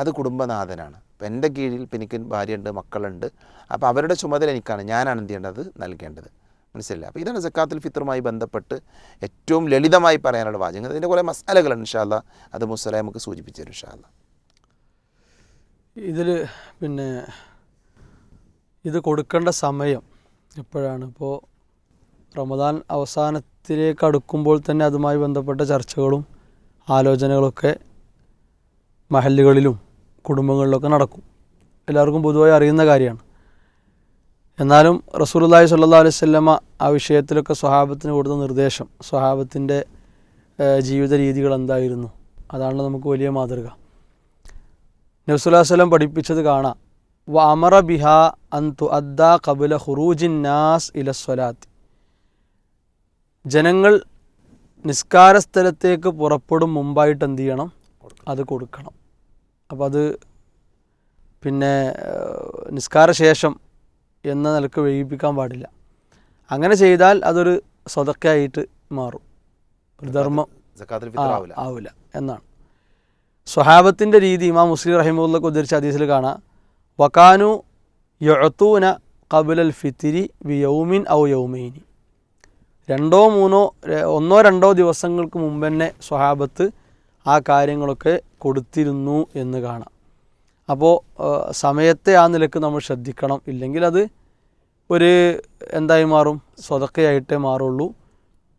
അത് കുടുംബനാഥനാണ്. അപ്പം എൻ്റെ കീഴിൽ എനിക്ക് ഭാര്യയുണ്ട്, മക്കളുണ്ട്. അപ്പോൾ അവരുടെ ചുമതല എനിക്കാണ്, ഞാനാണ് എന്ത് ചെയ്യേണ്ടത്, നൽകേണ്ടത്. മനസ്സിലായില്ല? അപ്പോൾ ഇതാണ് സക്കാത്തുൽ ഫിത്റുമായി ബന്ധപ്പെട്ട് ഏറ്റവും ലളിതമായി പറയാനുള്ള വാചകം. അതിൻ്റെ കുറേ മസാലകളുണ്ട്. ഇൻഷാ അല്ലാഹ് അത് മുസ്സല നമുക്ക് സൂചിപ്പിച്ചു തരും ഇൻഷാ അല്ലാഹ്. ഇതിൽ പിന്നെ ഇത് കൊടുക്കേണ്ട സമയം എപ്പോഴാണ്? ഇപ്പോൾ റമദാൻ അവസാനത്തിലേക്ക് അടുക്കുമ്പോൾ തന്നെ അതുമായി ബന്ധപ്പെട്ട ചർച്ചകളും ആലോചനകളൊക്കെ മഹല്ലുകളിലും കുടുംബങ്ങളിലൊക്കെ നടക്കും. എല്ലാവർക്കും പൊതുവായി അറിയുന്ന കാര്യമാണ്. എന്നാലും റസൂലുള്ളാഹി സ്വല്ലല്ലാഹു അലൈഹി വസല്ലമ ആ വിഷയത്തിലൊക്കെ സ്വഹാബത്തിന് കൊടുത്ത നിർദ്ദേശം, സ്വഹാബത്തിൻ്റെ ജീവിത രീതികൾ എന്തായിരുന്നു, അതാണ് നമുക്ക് വലിയ മാതൃക. നബി സല്ലല്ലാഹു അലൈഹി വസല്ലം പഠിപ്പിച്ചത് കാണാം. വ അമറ ബിഹ അൻ തുഅദ്ദാ ഖബ്ല ഖുറൂജിൻ നാസ് ഇല സ്വലാത്ത്. ജനങ്ങൾ നിസ്കാര സ്ഥലത്തേക്ക് പുറപ്പെടും മുമ്പായിട്ട് എന്ത് ചെയ്യണം, അത് കൊടുക്കണം. അപ്പോൾ അത് പിന്നെ നിസ്കാരശേഷം എന്ന നിലക്ക് വൈകിപ്പിക്കാൻ പാടില്ല. അങ്ങനെ ചെയ്താൽ അതൊരു സ്വതക്കയായിട്ട് മാറും, ഒരു ധർമ്മം ആവില്ല എന്നാണ് സ്വഹാബത്തിൻ്റെ രീതി. ഇമാം മുസ്ലിം റഹിമഹുല്ലക്ക് ഉദ്ധരിച്ച ഹദീസിൽ കാണാം, വകാനു യുഅതൂന ഖബ്ലൽ ഫിത്രി ബിയൗമിൻ ഔ യൗമൈനി. 1-2 ദിവസങ്ങൾക്ക് മുമ്പ് തന്നെ സ്വഹാബത്ത് ആ കാര്യങ്ങളൊക്കെ കൊടുത്തിരുന്നു എന്ന് കാണാം. അപ്പോൾ സമയത്തെ ആ നിലക്ക് നമ്മൾ ശ്രദ്ധിക്കണം. ഇല്ലെങ്കിൽ അത് ഒരു എന്തായി മാറും, സ്വതക്കയായിട്ടേ മാറുള്ളൂ.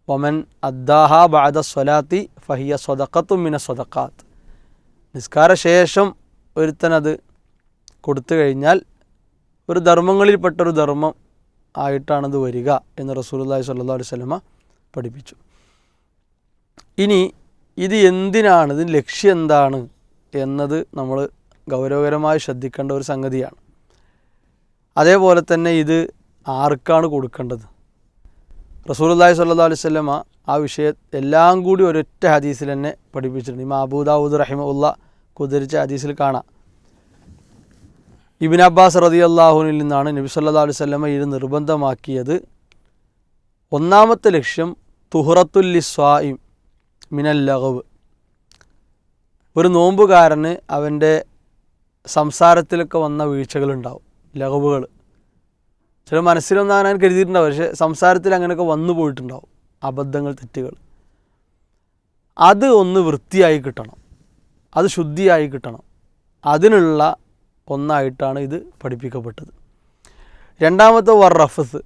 വമൻ അദ്ദാഹ ബഅദ സ്വലാത്തി ഫഹിയ സ്വതഖത്തും മിന സ്വതഖാത്ത്. നിസ്കാരശേഷം ഒരുത്തനത് കൊടുത്തു കഴിഞ്ഞാൽ ഒരു ധർമ്മങ്ങളിൽപ്പെട്ടൊരു ധർമ്മം ആയിട്ടാണത് വരിക എന്ന് റസൂലുള്ളാഹി സ്വല്ലല്ലാഹു അലൈഹി വസല്ലമ പഠിപ്പിച്ചു. ഇനി ഇത് എന്തിനാണ്, ഇതിന് ലക്ഷ്യം എന്താണ് എന്നത് നമ്മൾ ഗൗരവകരമായി ശ്രദ്ധിക്കേണ്ട ഒരു സംഗതിയാണ്. അതേപോലെ തന്നെ ഇത് ആർക്കാണ് കൊടുക്കേണ്ടത്? റസൂലുള്ളാഹി സ്വല്ലല്ലാഹു അലൈഹി വസല്ലമ ആ വിഷയം എല്ലാം കൂടി ഒരൊറ്റ ഹദീസിൽ തന്നെ പഠിപ്പിച്ചിട്ടുണ്ട്. ഇമാം അബൂ ദാവൂദ് റഹിമഹുല്ലാഹ് ഉദ്ധരിച്ച ഹദീസിൽ കാണാം, ഇബ്നു അബ്ബാസ് റളിയല്ലാഹുവിൽ നിന്നാണ് നബി സല്ലല്ലാഹു അലൈഹി വസല്ലമ ഇത് നിർബന്ധമാക്കിയത്. ഒന്നാമത്തെ ലക്ഷ്യം തുഹറത്തുൽ ലിസ്വായിം മിനൽ ലഗവ്. ഒരു നോമ്പുകാരന് അവൻ്റെ സംസാരത്തിലൊക്കെ വന്ന വീഴ്ചകളുണ്ടാവും, ലഗവുകൾ. ചില മനസ്സിലൊന്നും ഞാൻ കരുതിയിട്ടുണ്ടാവും, പക്ഷേ സംസാരത്തിൽ അങ്ങനെയൊക്കെ വന്നു പോയിട്ടുണ്ടാവും, അബദ്ധങ്ങൾ, തെറ്റുകൾ. അത് ഒന്ന് വൃത്തിയായി കിട്ടണം, അത് ശുദ്ധിയായി കിട്ടണം. അതിനുള്ള ഒന്നായിട്ടാണ് ഇത് പഠിപ്പിക്കപ്പെട്ടത്. രണ്ടാമത്തെ റഫസ്,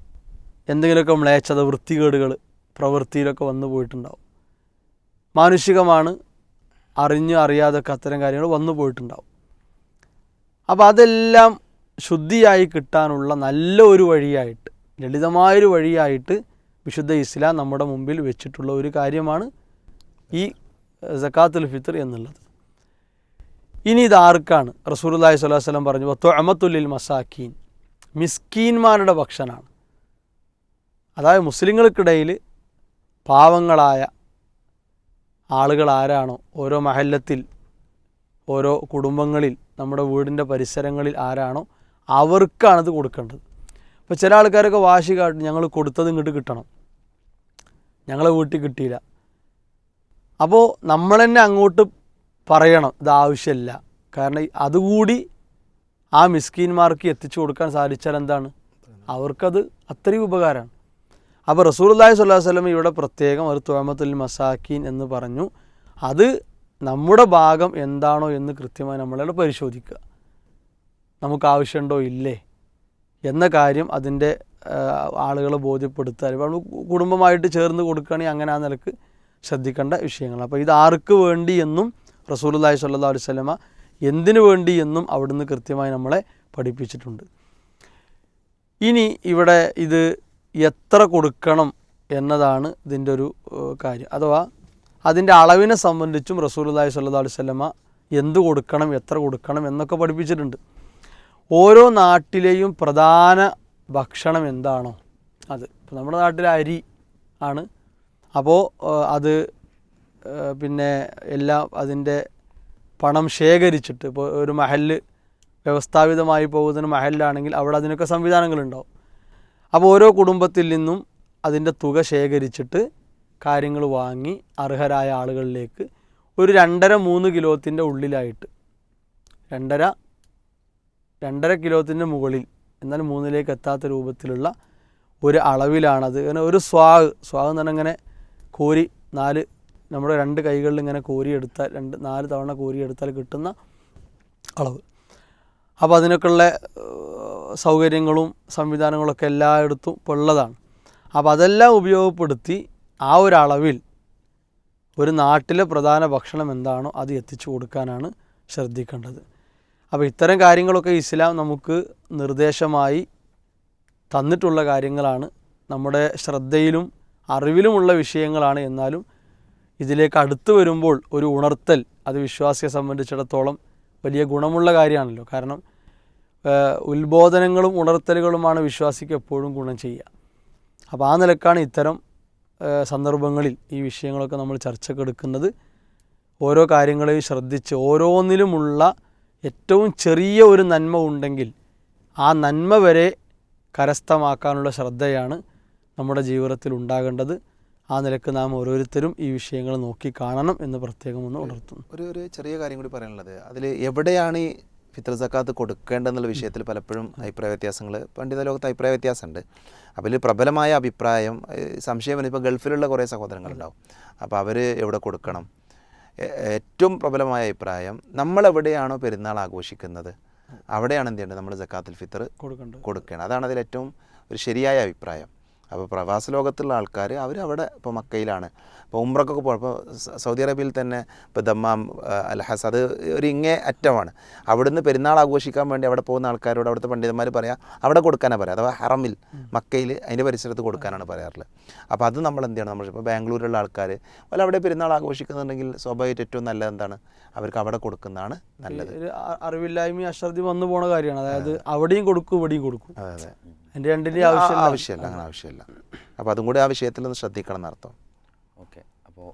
എന്തെങ്കിലുമൊക്കെ മ്ലേച്ഛത, വൃത്തികേടുകൾ പ്രവൃത്തിയിലൊക്കെ വന്നു പോയിട്ടുണ്ടാവും. മാനുഷികമാണ്, അറിയാതൊക്കെ അത്തരം കാര്യങ്ങൾ വന്നു പോയിട്ടുണ്ടാവും. അപ്പോൾ അതെല്ലാം ശുദ്ധിയായി കിട്ടാനുള്ള നല്ല ഒരു വഴിയായിട്ട്, ലളിതമായൊരു വഴിയായിട്ട് വിശുദ്ധ ഇസ്ലാം നമ്മുടെ മുമ്പിൽ വെച്ചിട്ടുള്ള ഒരു കാര്യമാണ് ഈ സക്കാത്തുൽ ഫിത്ർ എന്നുള്ളത്. ഇനി ഇതാർക്കാണ്? റസൂലുള്ളാഹി സ്വല്ലല്ലാഹു അലൈഹി വസല്ലം പറഞ്ഞു, വതുഅമത്തുൽ ലിൽ മസാക്കീൻ, മിസ്കീന്മാരുടെ ഭക്ഷണമാണ്. അതായത് മുസ്ലിങ്ങൾക്കിടയിൽ പാവങ്ങളായ ആളുകൾ ആരാണോ, ഓരോ മഹല്ലത്തിൽ, ഓരോ കുടുംബങ്ങളിൽ, നമ്മുടെ വീടിൻ്റെ പരിസരങ്ങളിൽ ആരാണോ അവർക്കാണിത് കൊടുക്കേണ്ടത്. ഇപ്പോൾ ചില ആൾക്കാരൊക്കെ വാശി കാട്ടും, ഞങ്ങൾ കൊടുത്തത് ഇങ്ങോട്ട് കിട്ടണം, ഞങ്ങളെ വീട്ടിൽ കിട്ടിയില്ല. അപ്പോൾ നമ്മൾ തന്നെ അങ്ങോട്ട് പറയണം ഇത് ആവശ്യമില്ല. കാരണം അതുകൂടി ആ മിസ്കീന്മാർക്ക് എത്തിച്ചു കൊടുക്കാൻ സാധിച്ചാൽ എന്താണ്, അവർക്കത് അത്രയും ഉപകാരമാണ്. അപ്പോൾ റസൂലുള്ളാഹി സ്വല്ലല്ലാഹു അലൈഹി വസല്ലം ഇവിടെ പ്രത്യേകം ഒരു തുഅമത്തുൽ മസാക്കീൻ എന്ന് പറഞ്ഞു. അത് നമ്മുടെ ഭാഗം എന്താണോ എന്ന് കൃത്യമായി നമ്മളെ പരിശോധിക്കുക. നമുക്ക് ആവശ്യമുണ്ടോ ഇല്ലേ എന്ന കാര്യം അതിൻ്റെ ആളുകളെ ബോധ്യപ്പെടുത്താൻ ഇപ്പോൾ നമ്മൾ കുടുംബമായിട്ട് ചേർന്ന് കൊടുക്കുകയാണെങ്കിൽ അങ്ങനെ ആ നിലക്ക് ശ്രദ്ധിക്കേണ്ട വിഷയങ്ങൾ. അപ്പോൾ ഇത് ആർക്ക് വേണ്ടി എന്നും റസൂലുള്ളാഹി സ്വല്ലല്ലാഹു അലൈഹി വസല്ലമ എന്തിനു വേണ്ടി എന്നും അവിടുന്ന് കൃത്യമായി നമ്മളെ പഠിപ്പിച്ചിട്ടുണ്ട്. ഇനി ഇവിടെ ഇത് എത്ര കൊടുക്കണം എന്നതാണ് ഇതിൻ്റെ ഒരു കാര്യം. അഥവാ അതിൻ്റെ അളവിനെ സംബന്ധിച്ചും റസൂലുള്ളാഹി സ്വല്ലല്ലാഹു അലൈഹി വസല്ലമ എന്ത് കൊടുക്കണം, എത്ര കൊടുക്കണം എന്നൊക്കെ പഠിപ്പിച്ചിട്ടുണ്ട്. ഓരോ നാട്ടിലെയും പ്രധാന ഭക്ഷണം എന്താണോ അത്. ഇപ്പോൾ നമ്മുടെ നാട്ടിലെ അരി ആണ്. അപ്പോൾ അത് പിന്നെ എല്ലാം അതിൻ്റെ പണം ശേഖരിച്ചിട്ട്, ഇപ്പോൾ ഒരു മഹല്ല് വ്യവസ്ഥാപിതമായി പോകുന്ന മഹലിലാണെങ്കിൽ അവിടെ അതിനൊക്കെ സംവിധാനങ്ങളുണ്ടാവും. അപ്പോൾ ഓരോ കുടുംബത്തിൽ നിന്നും അതിൻ്റെ തുക ശേഖരിച്ചിട്ട് കാര്യങ്ങൾ വാങ്ങി അർഹരായ ആളുകളിലേക്ക് ഒരു 2.5-3 കിലോത്തിൻ്റെ ഉള്ളിലായിട്ട് 2.5 കിലോത്തിൻ്റെ മുകളിൽ എന്നാൽ 3ലേക്ക് എത്താത്ത രൂപത്തിലുള്ള ഒരു അളവിലാണത്. അങ്ങനെ ഒരു സ്വാഗ് എന്ന് പറഞ്ഞാൽ ഇങ്ങനെ കോരി 4 നമ്മുടെ 2 കൈകളിൽ ഇങ്ങനെ കോരിയെടുത്താൽ 4 തവണ കോരിയെടുത്താൽ കിട്ടുന്ന അളവ്. അപ്പോൾ അതിനൊക്കെയുള്ള സൗകര്യങ്ങളും സംവിധാനങ്ങളൊക്കെ എല്ലായിടത്തും ഇപ്പോൾ ഉള്ളതാണ്. അപ്പോൾ അതെല്ലാം ഉപയോഗപ്പെടുത്തി ആ ഒരളവിൽ ഒരു നാട്ടിലെ പ്രധാന ഭക്ഷണം എന്താണോ അത് എത്തിച്ചു കൊടുക്കാനാണ് ശ്രദ്ധിക്കേണ്ടത്. അപ്പോൾ ഇത്തരം കാര്യങ്ങളൊക്കെ ഇസ്ലാം നമുക്ക് നിർദ്ദേശമായി തന്നിട്ടുള്ള കാര്യങ്ങളാണ്. നമ്മുടെ ശ്രദ്ധയിലും അറിവിലുമുള്ള വിഷയങ്ങളാണ്. എന്നാലും ഇതിലേക്ക് അടുത്ത് വരുമ്പോൾ ഒരു ഉണർത്തൽ അത് വിശ്വാസിയെ സംബന്ധിച്ചിടത്തോളം വലിയ ഗുണമുള്ള കാര്യമാണല്ലോ. കാരണം ഉത്ബോധനങ്ങളും ഉണർത്തലുകളുമാണ് വിശ്വാസിക്ക് എപ്പോഴും ഗുണം ചെയ്യുക. അപ്പോൾ ആ നിലക്കാണ് ഇത്തരം സന്ദർഭങ്ങളിൽ ഈ വിഷയങ്ങളൊക്കെ നമ്മൾ ചർച്ചക്കെടുക്കുന്നത്. ഓരോ കാര്യങ്ങളെയും ശ്രദ്ധിച്ച് ഓരോന്നിലുമുള്ള ഏറ്റവും ചെറിയ ഒരു നന്മ ഉണ്ടെങ്കിൽ ആ നന്മ വരെ കരസ്ഥമാക്കാനുള്ള ശ്രദ്ധയാണ് നമ്മുടെ ജീവിതത്തിൽ ഉണ്ടാകേണ്ടത്. ആ നിലക്ക് നാം ഓരോരുത്തരും ഈ വിഷയങ്ങൾ നോക്കി കാണണം എന്ന് പ്രത്യേകം ഒന്ന് ഉണർത്തുന്നു. ഒരു ചെറിയ കാര്യം കൂടി പറയാനുള്ളത്, അതിൽ എവിടെയാണ് ഈ ഫിത്ർ സക്കാത്ത് കൊടുക്കേണ്ടെന്നുള്ള വിഷയത്തിൽ പലപ്പോഴും അഭിപ്രായ വ്യത്യാസങ്ങൾ, പണ്ഡിത ലോകത്ത് അഭിപ്രായ വ്യത്യാസമുണ്ട്. അതിൽ പ്രബലമായ അഭിപ്രായം, സംശയം ഇപ്പോൾ ഗൾഫിലുള്ള കുറേ സഹോദരങ്ങളുണ്ടാവും. അപ്പോൾ അവർ എവിടെ കൊടുക്കണം? ഏറ്റവും പ്രബലമായ അഭിപ്രായം, നമ്മളെവിടെയാണോ പെരുന്നാൾ ആഘോഷിക്കുന്നത് അവിടെയാണ് എന്ത് ചെയ്യേണ്ടത്, നമ്മൾ സക്കാത്തുൽ ഫിത്ർ കൊടുക്കണം. അതാണ് അതിലേറ്റവും ഒരു ശരിയായ അഭിപ്രായം. അപ്പോൾ പ്രവാസ ലോകത്തുള്ള ആൾക്കാർ അവരവിടെ ഇപ്പോൾ മക്കയിലാണ്, ഇപ്പോൾ ഉംറക്കൊക്കെ പോയപ്പോൾ സൗദി അറേബ്യയിൽ തന്നെ ഇപ്പോൾ ദമ്മാം അൽഹസ് അത് ഒരു ഇങ്ങേ അറ്റമാണ്. അവിടുന്ന് പെരുന്നാൾ ആഘോഷിക്കാൻ വേണ്ടി അവിടെ പോകുന്ന ആൾക്കാരോട് അവിടുത്തെ പണ്ഡിതന്മാർ പറയാം അവിടെ കൊടുക്കാനാണ് പറയുക. അഥവാ ഹറമിൽ മക്കയിൽ അതിൻ്റെ പരിസരത്ത് കൊടുക്കാനാണ് പറയാറുള്ളത്. അപ്പോൾ അത് നമ്മൾ എന്ത് ചെയ്യണം, നമ്മൾ ഇപ്പോൾ ബാംഗ്ലൂരിലുള്ള ആൾക്കാർ വല്ല അവിടെ പെരുന്നാൾ ആഘോഷിക്കുന്നുണ്ടെങ്കിൽ സ്വാഭാവികമായിട്ട് ഏറ്റവും നല്ലത് എന്താണ്, അവർക്ക് അവിടെ കൊടുക്കുന്നതാണ് നല്ലത്. അറിവില്ലായ്മ അശ്രദ്ധ വന്നു പോണ കാര്യമാണ്. അതായത് അവിടെയും കൊടുക്കും ഇവിടെയും കൊടുക്കും. അതെ അതെ, എൻ്റെ രണ്ടിൻ്റെ ആവശ്യമില്ല, അങ്ങനെ ആവശ്യമില്ല. അപ്പോൾ അതും കൂടി ആ വിഷയത്തിലൊന്ന് ശ്രദ്ധിക്കണം എന്നർത്ഥം. ഓക്കെ. അപ്പോൾ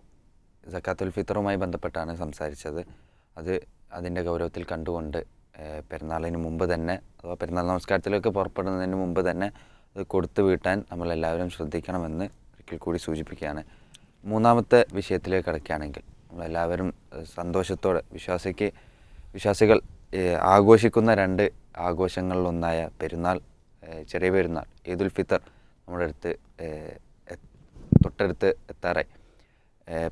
സക്കാത്തുൽ ഫിത്തറുമായി ബന്ധപ്പെട്ടാണ് സംസാരിച്ചത്. അതിൻ്റെ ഗൗരവത്തിൽ കണ്ടുകൊണ്ട് പെരുന്നാളിന് മുമ്പ് തന്നെ അഥവാ പെരുന്നാൾ നമസ്കാരത്തിലേക്ക് പുറപ്പെടുന്നതിന് മുമ്പ് തന്നെ അത് കൊടുത്തു വീട്ടാൻ നമ്മളെല്ലാവരും ശ്രദ്ധിക്കണമെന്ന് ഒരിക്കൽ കൂടി സൂചിപ്പിക്കുകയാണ്. മൂന്നാമത്തെ വിഷയത്തിലേക്ക് കടക്കുകയാണെങ്കിൽ നമ്മളെല്ലാവരും സന്തോഷത്തോടെ വിശ്വാസികൾ ആഘോഷിക്കുന്ന 2 ആഘോഷങ്ങളിലൊന്നായ പെരുന്നാൾ, ചെറിയ പെരുന്നാൾ ഈദുൽ ഫിത്തർ നമ്മുടെ അടുത്ത് തൊട്ടടുത്ത് എത്താറായി.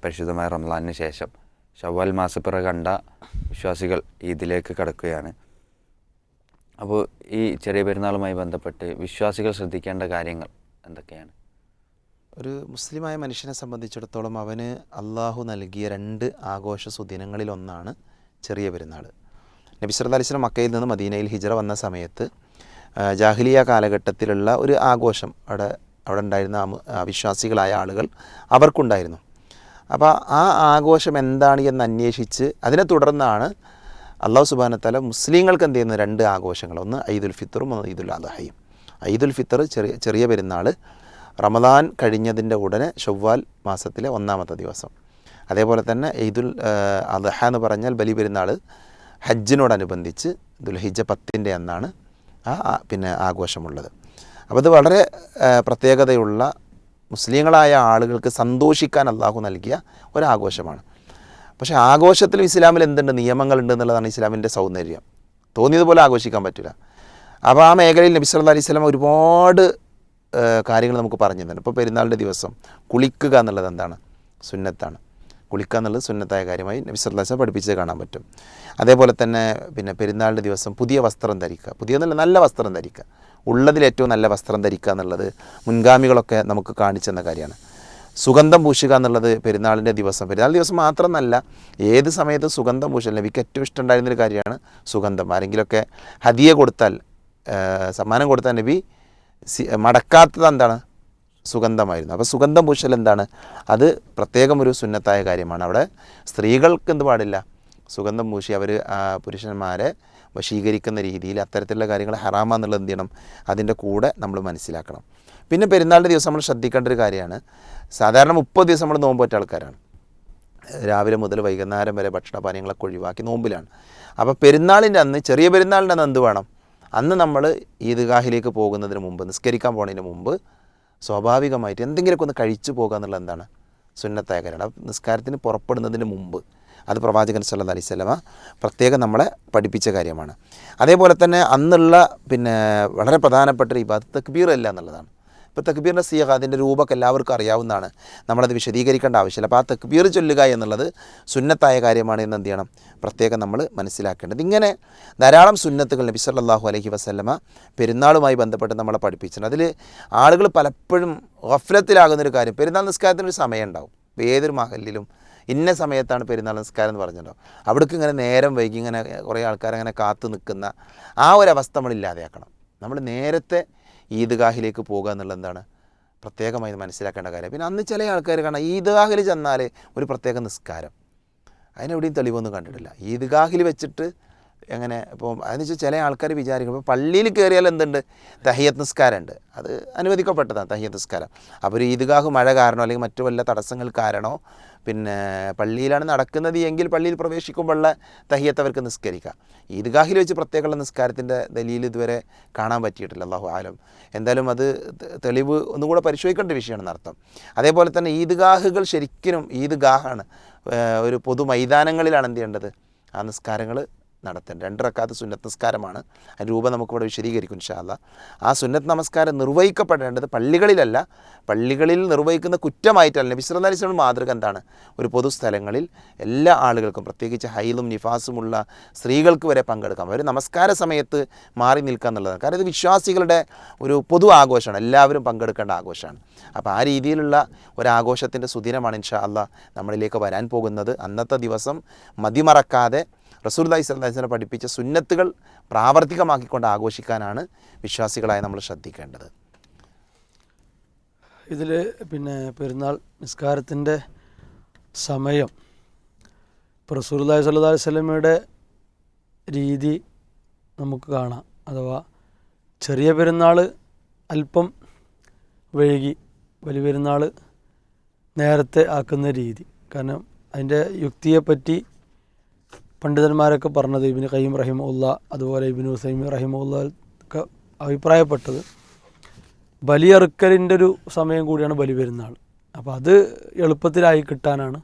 പരിശുദ്ധമായ റമളാനിന് ശേഷം ശവ്വാൽ മാസപ്പിറ കണ്ട വിശ്വാസികൾ ഈദിലേക്ക് കടക്കുകയാണ്. അപ്പോൾ ഈ ചെറിയ പെരുന്നാളുമായി ബന്ധപ്പെട്ട് വിശ്വാസികൾ ശ്രദ്ധിക്കേണ്ട കാര്യങ്ങൾ എന്തൊക്കെയാണ്? ഒരു മുസ്ലിമായ മനുഷ്യനെ സംബന്ധിച്ചിടത്തോളം അവന് അള്ളാഹു നൽകിയ 2 ആഘോഷ സുദിനങ്ങളിലൊന്നാണ് ചെറിയ പെരുന്നാൾ. നബി സല്ലല്ലാഹു അലൈഹി വസല്ലം മക്കയിൽ നിന്ന് മദീനയിൽ ഹിജ്റ വന്ന സമയത്ത് ജാഹിലിയ കാലഘട്ടത്തിലുള്ള ഒരു ആഘോഷം അവിടെ ഉണ്ടായിരുന്ന വിശ്വാസികളായ ആളുകൾ അവർക്കുണ്ടായിരുന്നു. അപ്പോൾ ആ ആഘോഷം എന്താണ് എന്ന് അന്വേഷിച്ച് അതിനെ തുടർന്നാണ് അല്ലാഹു സുബ്ഹാനഹു വ തആല മുസ്ലിങ്ങൾക്ക് എന്ത് ചെയ്യുന്നത് 2 ആഘോഷങ്ങൾ, ഒന്ന് ഈദുൽ ഫിത്തറും ഒന്ന് ഈദുൽ അദ്ഹയും. ഈദുൽ ഫിത്തർ ചെറിയ പെരുന്നാൾ റമദാൻ കഴിഞ്ഞതിൻ്റെ ഉടനെ ശവ്വാൽ മാസത്തിലെ 1ാമത്തെ ദിവസം. അതേപോലെ തന്നെ ഈദുൽ അദ്ഹ എന്ന് പറഞ്ഞാൽ ബലി പെരുന്നാൾ ഹജ്ജിനോടനുബന്ധിച്ച് ദുൽഹിജ്ജ 10ൻ്റെ അന്നാണ് പിന്നെ ആഘോഷമുള്ളത്. അപ്പോൾ ഇത് വളരെ പ്രത്യേകതയുള്ള മുസ്ലിങ്ങളായ ആളുകൾക്ക് സന്തോഷിക്കാൻ അള്ളാഹു നൽകിയ ഒരാഘോഷമാണ്. പക്ഷേ ആഘോഷത്തിലും ഇസ്ലാമിൽ എന്തുണ്ട്, നിയമങ്ങളുണ്ട് എന്നുള്ളതാണ് ഇസ്ലാമിൻ്റെ സൗന്ദര്യം. തോന്നിയതുപോലെ ആഘോഷിക്കാൻ പറ്റില്ല. അപ്പോൾ ആ മേഖലയിൽ നബി സല്ലല്ലാഹു അലൈഹി വസല്ലം ഒരുപാട് കാര്യങ്ങൾ നമുക്ക് പറഞ്ഞു തരുന്നുണ്ട്. ഇപ്പോൾ പെരുന്നാളിൻ്റെ ദിവസം കുളിക്കുക എന്നുള്ളത് എന്താണ്, സുന്നത്താണ്. കുളിക്കുക എന്നുള്ളത് സുന്നത്തായ കാര്യമായി നബി സല്ലല്ലാഹു അലൈഹി വസല്ലം പഠിപ്പിച്ചത് കാണാൻ പറ്റും. അതേപോലെ തന്നെ പിന്നെ പെരുന്നാളിൻ്റെ ദിവസം പുതിയ വസ്ത്രം ധരിക്കുക, പുതിയെന്നല്ല നല്ല വസ്ത്രം ധരിക്കുക, ഉള്ളതിലേറ്റവും നല്ല വസ്ത്രം ധരിക്കുക എന്നുള്ളത് മുൻഗാമികളൊക്കെ നമുക്ക് കാണിച്ചെന്ന കാര്യമാണ്. സുഗന്ധം പൂശുക എന്നുള്ളത് പെരുന്നാൾ ദിവസം മാത്രമല്ല, ഏത് സമയത്ത് സുഗന്ധം പൂശൽ നബിക്ക് ഏറ്റവും ഇഷ്ടമുണ്ടായിരുന്നൊരു കാര്യമാണ് സുഗന്ധം. ആരെങ്കിലുമൊക്കെ ഹദിയ കൊടുത്താൽ, സമ്മാനം കൊടുത്താൽ നബി മടക്കാത്തത് എന്താണ്? സുഗന്ധമായിരുന്നു. അപ്പോൾ സുഗന്ധം പൂശൽ എന്താണ്? അത് പ്രത്യേകം ഒരു സുന്നത്തായ കാര്യമാണ്. അവിടെ സ്ത്രീകൾക്ക് എന്ത് പാടില്ല? സുഗന്ധം പൂശി അവർ പുരുഷന്മാരെ വശീകരിക്കുന്ന രീതിയിൽ അത്തരത്തിലുള്ള കാര്യങ്ങൾ ഹറാമാന്നുള്ളത് എന്ത് ചെയ്യണം? അതിൻ്റെ കൂടെ നമ്മൾ മനസ്സിലാക്കണം. പിന്നെ പെരുന്നാളിൻ്റെ ദിവസം നമ്മൾ ശ്രദ്ധിക്കേണ്ട ഒരു കാര്യമാണ്, സാധാരണ 30 ദിവസം നമ്മൾ നോമ്പ് പറ്റ ആൾക്കാരാണ്. രാവിലെ മുതൽ വൈകുന്നേരം വരെ ഭക്ഷണപാനീയങ്ങളൊക്കെ ഒഴിവാക്കി നോമ്പിലാണ്. അപ്പോൾ പെരുന്നാളിൻ്റെ അന്ന്, ചെറിയ പെരുന്നാളിൻ്റെ അന്ന് എന്ത് വേണം? അന്ന് നമ്മൾ ഈദ്ഗാഹിലേക്ക് പോകുന്നതിന് മുമ്പ്, നിസ്കരിക്കാൻ പോകുന്നതിന് മുമ്പ് സ്വാഭാവികമായിട്ട് എന്തെങ്കിലുമൊക്കെ ഒന്ന് കഴിച്ചു പോകുക എന്നുള്ളത് എന്താണ്? സുന്നത്തായ കാര്യമാണ്. നിസ്കാരത്തിന് പുറപ്പെടുന്നതിന് മുമ്പ് അത് പ്രവാചകൻ സല്ലല്ലാഹു അലൈഹി വസല്ലമ പ്രത്യേകം നമ്മളെ പഠിപ്പിച്ച കാര്യമാണ്. അതേപോലെ തന്നെ അന്നുള്ള വളരെ പ്രധാനപ്പെട്ട ഒരു ഇബാദത്ത് തക്ബീർ അല്ല എന്നുള്ളതാണ്. ഇപ്പോൾ തക്ബീറിൻ്റെ സിയഗ, അതിൻ്റെ രൂപമൊക്കെ എല്ലാവർക്കും അറിയാവുന്നതാണ്, നമ്മളത് വിശദീകരിക്കേണ്ട ആവശ്യമില്ല. അപ്പോൾ ആ തക്ബീർ ചൊല്ലുക എന്നുള്ളത് സുന്നത്തായ കാര്യമാണ് എന്ന് എന്ത് ചെയ്യണം? പ്രത്യേകം നമ്മൾ മനസ്സിലാക്കേണ്ടത്. ഇങ്ങനെ ധാരാളം സുന്നത്തുകൾ നബി സല്ലല്ലാഹു അലൈഹി വസല്ലമ പെരുന്നാളുമായി ബന്ധപ്പെട്ട് നമ്മളെ പഠിപ്പിച്ചിട്ടുണ്ട്. അതിൽ ആളുകൾ പലപ്പോഴും ഗഫ്ലത്തിലാകുന്നൊരു കാര്യം, പെരുന്നാൾ നിസ്കാരത്തിനൊരു സമയം ഉണ്ടാവും. ഏതൊരു മഹല്ലിലും ഇന്ന സമയത്താണ് പെരുന്നാൾ നിസ്കാരം എന്ന് പറഞ്ഞിട്ടുണ്ടാവും. അവിടേക്ക് ഇങ്ങനെ നേരം വൈകി ഇങ്ങനെ കുറേ ആൾക്കാരങ്ങനെ കാത്തു നിൽക്കുന്ന ആ ഒരവസ്ഥ നമ്മൾ ഇല്ലാതെയാക്കണം. നമ്മൾ നേരത്തെ ഈദ്ഗാഹിലേക്ക് പോകുക എന്നുള്ളത് എന്താണ്? പ്രത്യേകമായി മനസ്സിലാക്കേണ്ട കാര്യം. പിന്നെ അന്ന് ചില ആൾക്കാർ കാണാം, ഈദ്ഗാഹിൽ ചെന്നാൽ ഒരു പ്രത്യേക നിസ്കാരം, അതിനെവിടെയും തെളിവൊന്നും കണ്ടിട്ടില്ല. ഈദ്ഗാഹിൽ വെച്ചിട്ട് എങ്ങനെ ഇപ്പോൾ അതെന്ന് വെച്ചാൽ ചില ആൾക്കാർ വിചാരിക്കും, ഇപ്പോൾ പള്ളിയിൽ കയറിയാൽ എന്തുണ്ട്? തഹിയ്യത്ത് നിസ്കാരമുണ്ട്, അത് അനുവദിക്കപ്പെട്ടതാണ് തഹിയ്യത്ത് നിസ്കാരം. അപ്പോൾ ഒരു ഈദ്ഗാഹ് മഴ കാരണോ അല്ലെങ്കിൽ മറ്റു വല്ല തടസ്സങ്ങൾ കാരണോ പള്ളിയിലാണ് നടക്കുന്നത് എങ്കിൽ പള്ളിയിൽ പ്രവേശിക്കുമ്പോഴുള്ള തഹിയ്യത്ത് അവർക്ക് നിസ്കരിക്കാം. ഈദ്ഗാഹിൽ വെച്ച് പ്രത്യേകമുള്ള നിസ്കാരത്തിൻ്റെ ദലീൽ ഇതുവരെ കാണാൻ പറ്റിയിട്ടില്ല, അല്ലാഹു ആലം. എന്തായാലും അത് തെളിവ് ഒന്നും കൂടെ പരിശോധിക്കേണ്ട വിഷയമാണെന്ന് അർത്ഥം. അതേപോലെ തന്നെ ഈദ്ഗാഹുകൾ ശരിക്കും ഈദ്ഗാഹാണ്, ഒരു പൊതു മൈതാനങ്ങളിലാണ് എന്ത് ചെയ്യേണ്ടത്? ആ നിസ്കാരങ്ങൾ നടത്തേണ്ടത്. 2 റക്അത്ത് സുന്നത്ത് നിസ്കാരമാണ്. അതിൻ്റെ രൂപം നമുക്കിവിടെ വിശദീകരിക്കും ഇൻഷാ അല്ലാഹ്. ആ സുന്നത്ത് നമസ്കാരം നിർവഹിക്കപ്പെടേണ്ടത് പള്ളികളിലല്ല, പള്ളികളിൽ നിർവഹിക്കുന്ന കുറ്റമായിട്ടല്ല. നബി സല്ലല്ലാഹു അലൈഹി വസല്ലം മാതൃക എന്താണ്? ഒരു പൊതുസ്ഥലങ്ങളിൽ എല്ലാ ആളുകൾക്കും, പ്രത്യേകിച്ച് ഹൈലും നിഫാസുമുള്ള സ്ത്രീകൾക്ക് വരെ പങ്കെടുക്കാം. അവർ നമസ്കാര സമയത്ത് മാറി നിൽക്കുക എന്നുള്ളതാണ്. കാരണം ഇത് വിശ്വാസികളുടെ ഒരു പൊതു ആഘോഷമാണ്, എല്ലാവരും പങ്കെടുക്കേണ്ട ആഘോഷമാണ്. അപ്പോൾ ആ രീതിയിലുള്ള ഒരാഘോഷത്തിൻ്റെ സുദിനമാണ് ഇൻഷാ അല്ലാഹ് നമ്മളിലേക്ക് വരാൻ പോകുന്നത്. അന്നത്തെ ദിവസം മതിമറക്കാതെ റസൂലുള്ളാഹി സ്വല്ലല്ലാഹു അലൈഹി വസല്ലം പഠിപ്പിച്ച സുന്നത്തുകൾ പ്രാവർത്തികമാക്കിക്കൊണ്ട് ആഘോഷിക്കാനാണ് വിശ്വാസികളായ നമ്മൾ ശ്രദ്ധിക്കേണ്ടത്. ഇതിൽ പെരുന്നാൾ നിസ്കാരത്തിൻ്റെ സമയം ഇപ്പോൾ റസൂലുള്ളാഹി സ്വല്ലല്ലാഹു അലൈഹി വസല്ലമയുടെ രീതി നമുക്ക് കാണാം. അഥവാ ചെറിയ പെരുന്നാൾ അല്പം വൈകി, വലിയ പെരുന്നാൾ നേരത്തെ ആക്കുന്ന രീതി. കാരണം അതിൻ്റെ യുക്തിയെപ്പറ്റി പണ്ഡിതന്മാരൊക്കെ പറഞ്ഞത്, ഇബ്നു ഖയ്യിം റഹിമഹുല്ല അതുപോലെ ഇബ്നു ഉസൈമീൻ റഹിമഹുല്ല ഒക്കെ അഭിപ്രായപ്പെട്ടത് ബലിയറുക്കലിൻ്റെ ഒരു സമയം കൂടിയാണ് ബലി പെരുന്നാൾ. അപ്പോൾ അത് എളുപ്പത്തിലായി കിട്ടാനാണ്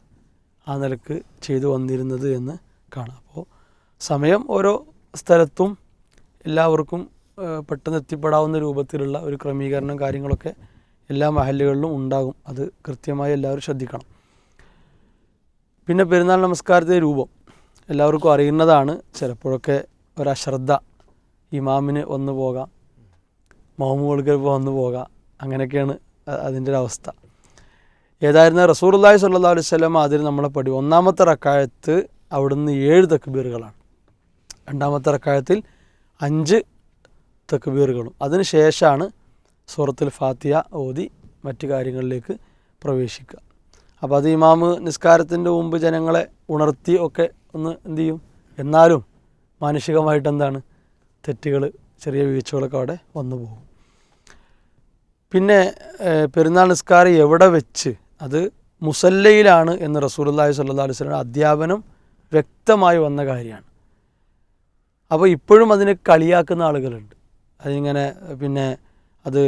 ആ നിലക്ക് ചെയ്തു വന്നിരുന്നത് എന്ന് കാണാം. അപ്പോൾ സമയം ഓരോ സ്ഥലത്തും എല്ലാവർക്കും പെട്ടെന്ന് എത്തിപ്പെടാവുന്ന രൂപത്തിലുള്ള ഒരു ക്രമീകരണം കാര്യങ്ങളൊക്കെ എല്ലാ മഹല്ലുകളിലും ഉണ്ടാകും. അത് കൃത്യമായി എല്ലാവരും ശ്രദ്ധിക്കണം. പിന്നെ പെരുന്നാൾ നമസ്കാരത്തിൻ്റെ രൂപം എല്ലാവർക്കും അറിയുന്നതാണ്. ചിലപ്പോഴൊക്കെ ഒരശ്രദ്ധ, ഇമാമിന് വന്നു പോകാം, മഹ്മൂമുകൾക്ക് വന്നു പോകാം, അങ്ങനെയൊക്കെയാണ് അതിൻ്റെ ഒരു അവസ്ഥ. ഏതായിരുന്ന റസൂലുള്ളാഹി സ്വല്ലല്ലാഹു അലൈഹി വസല്ലം അതിൽ നമ്മളെ ഒന്നാമത്തെ റക്അത്ത് അവിടുന്ന് 7 തക്ബീറുകളാണ്, രണ്ടാമത്തെ റക്അത്തിൽ 5 തക്ബീറുകളും. അതിന് ശേഷമാണ് സൂറത്തുൽ ഫാത്തിഹ ഓതി മറ്റു കാര്യങ്ങളിലേക്ക് പ്രവേശിക്കുക. അപ്പോൾ അത് ഇമാമ് നിസ്കാരത്തിൻ്റെ മുമ്പ് ജനങ്ങളെ ഉണർത്തി ഒക്കെ ഒന്ന് എന്തു ചെയ്യും. എന്നാലും മാനുഷികമായിട്ട് എന്താണ് തെറ്റുകൾ, ചെറിയ വീഴ്ചകളൊക്കെ അവിടെ വന്നു പോകും. പിന്നെ പെരുന്നാൾ നിസ്കാരം എവിടെ വെച്ച്, അത് മുസല്ലയിലാണ് എന്ന് റസൂലുള്ളാഹി സ്വല്ലല്ലാഹു അലൈഹി വസല്ലം അധ്യാപനം വ്യക്തമായി വന്ന കാര്യമാണ്. അപ്പോൾ ഇപ്പോഴും അതിനെ കളിയാക്കുന്ന ആളുകളുണ്ട്. അതിങ്ങനെ അത്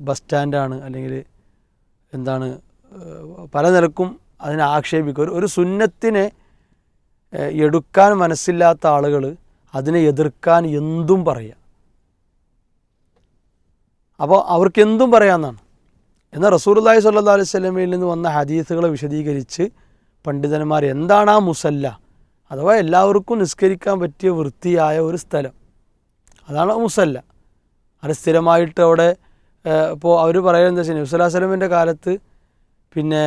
ബസ് സ്റ്റാൻഡാണ് അല്ലെങ്കിൽ എന്താണ്, പല നിലക്കും അതിനെ ആക്ഷേപിക്കും. ഒരു സുന്നത്തിനെ എടുക്കാൻ മനസ്സില്ലാത്ത ആളുകൾ അതിനെ എതിർക്കാൻ എന്തും പറയുക. അപ്പോൾ അവർക്ക് എന്തും പറയാമെന്നാണ്. എന്നാൽ റസൂലുള്ളാഹി സ്വല്ലല്ലാഹു അലൈഹി വസല്ലമയിൽ നിന്ന് വന്ന ഹദീസുകളെ വിശദീകരിച്ച് പണ്ഡിതന്മാർ എന്താണ് ആ മുസല്ല, അഥവാ എല്ലാവർക്കും നിസ്കരിക്കാൻ പറ്റിയ വൃത്തിയായ ഒരു സ്ഥലം, അതാണ് മുസല്ല. അത് സ്ഥിരമായിട്ട് അവിടെ ഇപ്പോൾ അവർ പറയുന്നത് എന്താ വെച്ചാൽ നബി സല്ലല്ലാഹു അലൈഹി വസല്ലമയുടെ കാലത്ത് പിന്നെ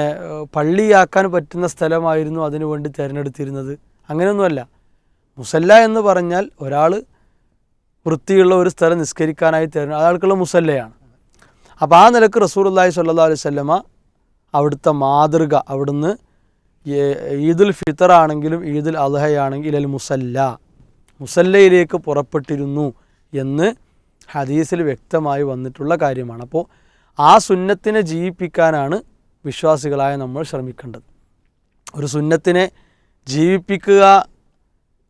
പള്ളിയാക്കാൻ പറ്റുന്ന സ്ഥലമായിരുന്നു അതിനു വേണ്ടി തിരഞ്ഞെടുത്തിരുന്നത്. അങ്ങനെയൊന്നുമല്ല. മുസല്ല എന്ന് പറഞ്ഞാൽ ഒരാൾ വൃത്തിയുള്ള ഒരു സ്ഥലം നിസ്കരിക്കാനായി അയാൾക്കുള്ള മുസല്ലയാണ്. അപ്പോൾ ആ നിലക്ക് റസൂലുള്ളാഹി സ്വല്ലല്ലാഹു അലൈഹി വസല്ലമ അവിടുത്തെ മാതൃക, അവിടുന്ന് ഈദുൽ ഫിത്തർ ആണെങ്കിലും ഈദുൽ അദ്ഹയാണെങ്കിൽ അൽ മുസല്ല, മുസല്ലയിലേക്ക് പുറപ്പെട്ടിരുന്നു എന്ന് ഹദീസിൽ വ്യക്തമായി വന്നിട്ടുള്ള കാര്യമാണ്. അപ്പോൾ ആ സുന്നത്തിനെ ജീവിപ്പിക്കാനാണ് വിശ്വാസികളായ നമ്മൾ ശ്രമിക്കേണ്ടത്. ഒരു സുന്നത്തിനെ ജീവിപ്പിക്കുക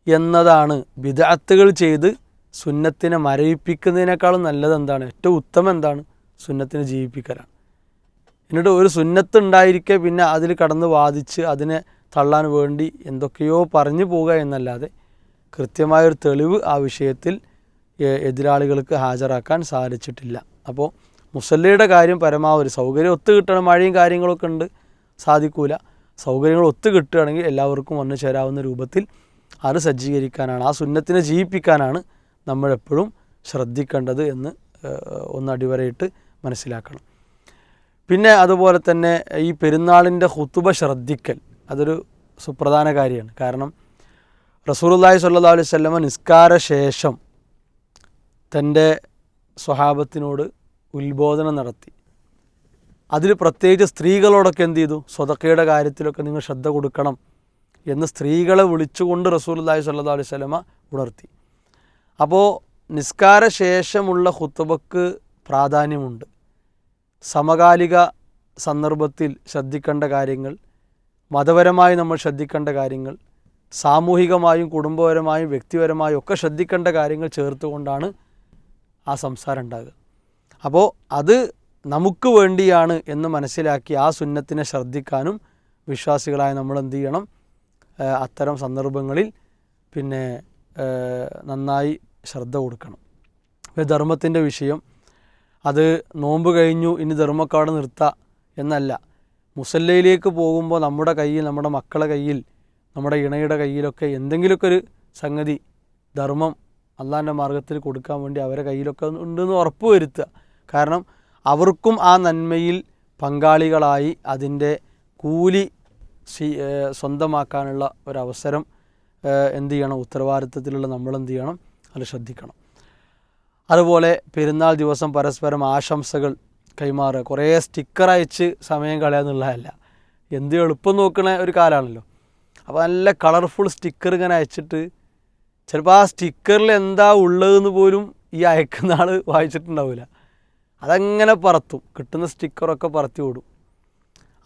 എന്നതാണ് ബിദ്അത്തുകൾ ചെയ്ത് സുന്നത്തിനെ മരവിപ്പിക്കുന്നതിനേക്കാളും നല്ലത് എന്താണ്? ഏറ്റവും ഉത്തമം എന്താണ്? സുന്നത്തിനെ ജീവിപ്പിക്കലാണ്. എന്നിട്ട് ഒരു സുന്നത്ത് ഉണ്ടായിരിക്കെ പിന്നെ അതിൽ കടന്ന് വാദിച്ച് അതിനെ തള്ളാൻ വേണ്ടി എന്തൊക്കെയോ പറഞ്ഞു പോവുക എന്നല്ലാതെ കൃത്യമായൊരു തെളിവ് ആ വിഷയത്തിൽ എതിരാളികൾക്ക് ഹാജരാക്കാൻ സാധിച്ചിട്ടില്ല. അപ്പോൾ മുസല്ലയുടെ കാര്യം പരമാവധി സൗകര്യം ഒത്തു കിട്ടണം. മഴയും കാര്യങ്ങളൊക്കെ ഉണ്ട്, സാധിക്കൂല. സൗകര്യങ്ങൾ ഒത്തു കിട്ടുകയാണെങ്കിൽ എല്ലാവർക്കും വന്നു ചേരാവുന്ന രൂപത്തിൽ അത് സജ്ജീകരിക്കാനാണ്, ആ സുന്നത്തിനെ ജീവിപ്പിക്കാനാണ് നമ്മളെപ്പോഴും ശ്രദ്ധിക്കേണ്ടത് എന്ന് ഒന്ന് അടിവരയിട്ട് മനസ്സിലാക്കണം. പിന്നെ അതുപോലെ തന്നെ ഈ പെരുന്നാളിൻ്റെ ഖുതുബ ശ്രദ്ധിക്കൽ അതൊരു സുപ്രധാന കാര്യമാണ്. കാരണം റസൂലുള്ളാഹി സ്വല്ലല്ലാഹു അലൈഹി വസല്ലമ നിസ്കാര ശേഷം തൻ്റെ സ്വഹാബത്തിനോട് ഉത്ബോധനം നടത്തി. അതിൽ പ്രത്യേകിച്ച് സ്ത്രീകളോടൊക്കെ എന്ത് ചെയ്തു? സ്വതക്കയുടെ കാര്യത്തിലൊക്കെ നിങ്ങൾ ശ്രദ്ധ കൊടുക്കണം എന്ന് സ്ത്രീകളെ വിളിച്ചുകൊണ്ട് റസൂലുള്ളാഹി സ്വല്ലല്ലാഹു അലൈഹി വസല്ലമ ഉണർത്തി. അപ്പോൾ നിസ്കാര ശേഷമുള്ള ഖുതുബക്ക് പ്രാധാന്യമുണ്ട്. സമകാലിക സന്ദർഭത്തിൽ ശ്രദ്ധിക്കേണ്ട കാര്യങ്ങൾ, മതപരമായി നമ്മൾ ശ്രദ്ധിക്കേണ്ട കാര്യങ്ങൾ, സാമൂഹികമായും കുടുംബപരമായും വ്യക്തിപരമായും ഒക്കെ ശ്രദ്ധിക്കേണ്ട കാര്യങ്ങൾ ചേർത്തുകൊണ്ടാണ് ആ സംസാരം ഉണ്ടാകുക. അപ്പോൾ അത് നമുക്ക് വേണ്ടിയാണ് എന്ന് മനസ്സിലാക്കി ആ സുന്നത്തിനെ ശ്രദ്ധിക്കാനും വിശ്വാസികളായ നമ്മൾ എന്ത് ചെയ്യണം? അത്തരം സന്ദർഭങ്ങളിൽ പിന്നെ നന്നായി ശ്രദ്ധ കൊടുക്കണം. ധർമ്മത്തിൻ്റെ വിഷയം അത് നോമ്പ് കഴിഞ്ഞു ഇനി ധർമ്മക്കാട് നിർത്താം എന്നല്ല. മുസല്ലയിലേക്ക് പോകുമ്പോൾ നമ്മുടെ കയ്യിൽ, നമ്മുടെ മക്കളുടെ കയ്യിൽ, നമ്മുടെ ഇണയുടെ കയ്യിലൊക്കെ എന്തെങ്കിലുമൊക്കെ ഒരു സംഗതി ധർമ്മം അള്ളാഹിൻ്റെ മാർഗ്ഗത്തിൽ കൊടുക്കാൻ വേണ്ടി അവരെ കയ്യിലൊക്കെ ഉണ്ടെന്ന് ഉറപ്പ് വരുത്തുക. കാരണം അവർക്കും ആ നന്മയിൽ പങ്കാളികളായി അതിൻ്റെ കൂലി സ്വന്തമാക്കാനുള്ള ഒരവസരം എന്ത് ചെയ്യണം? ഉത്തരവാദിത്തത്തിലുള്ള നമ്മളെന്ത് ചെയ്യണം? അത് ശ്രദ്ധിക്കണം. അതുപോലെ പെരുന്നാൾ ദിവസം പരസ്പരം ആശംസകൾ കൈമാറുക. കുറേ സ്റ്റിക്കർ അയച്ച് സമയം കളയാന്നുള്ളതല്ല. എന്ത് എളുപ്പം നോക്കണ ഒരു കാലമാണല്ലോ. അപ്പോൾ നല്ല കളർഫുൾ സ്റ്റിക്കർ ഇങ്ങനെ അയച്ചിട്ട് ചിലപ്പോൾ ആ സ്റ്റിക്കറിൽ എന്താ ഉള്ളതെന്ന് പോലും ഈ അയക്കുന്ന ആൾ വായിച്ചിട്ടുണ്ടാവില്ല. അതങ്ങനെ പറത്തും, കിട്ടുന്ന സ്റ്റിക്കറൊക്കെ പറത്തി വിടും.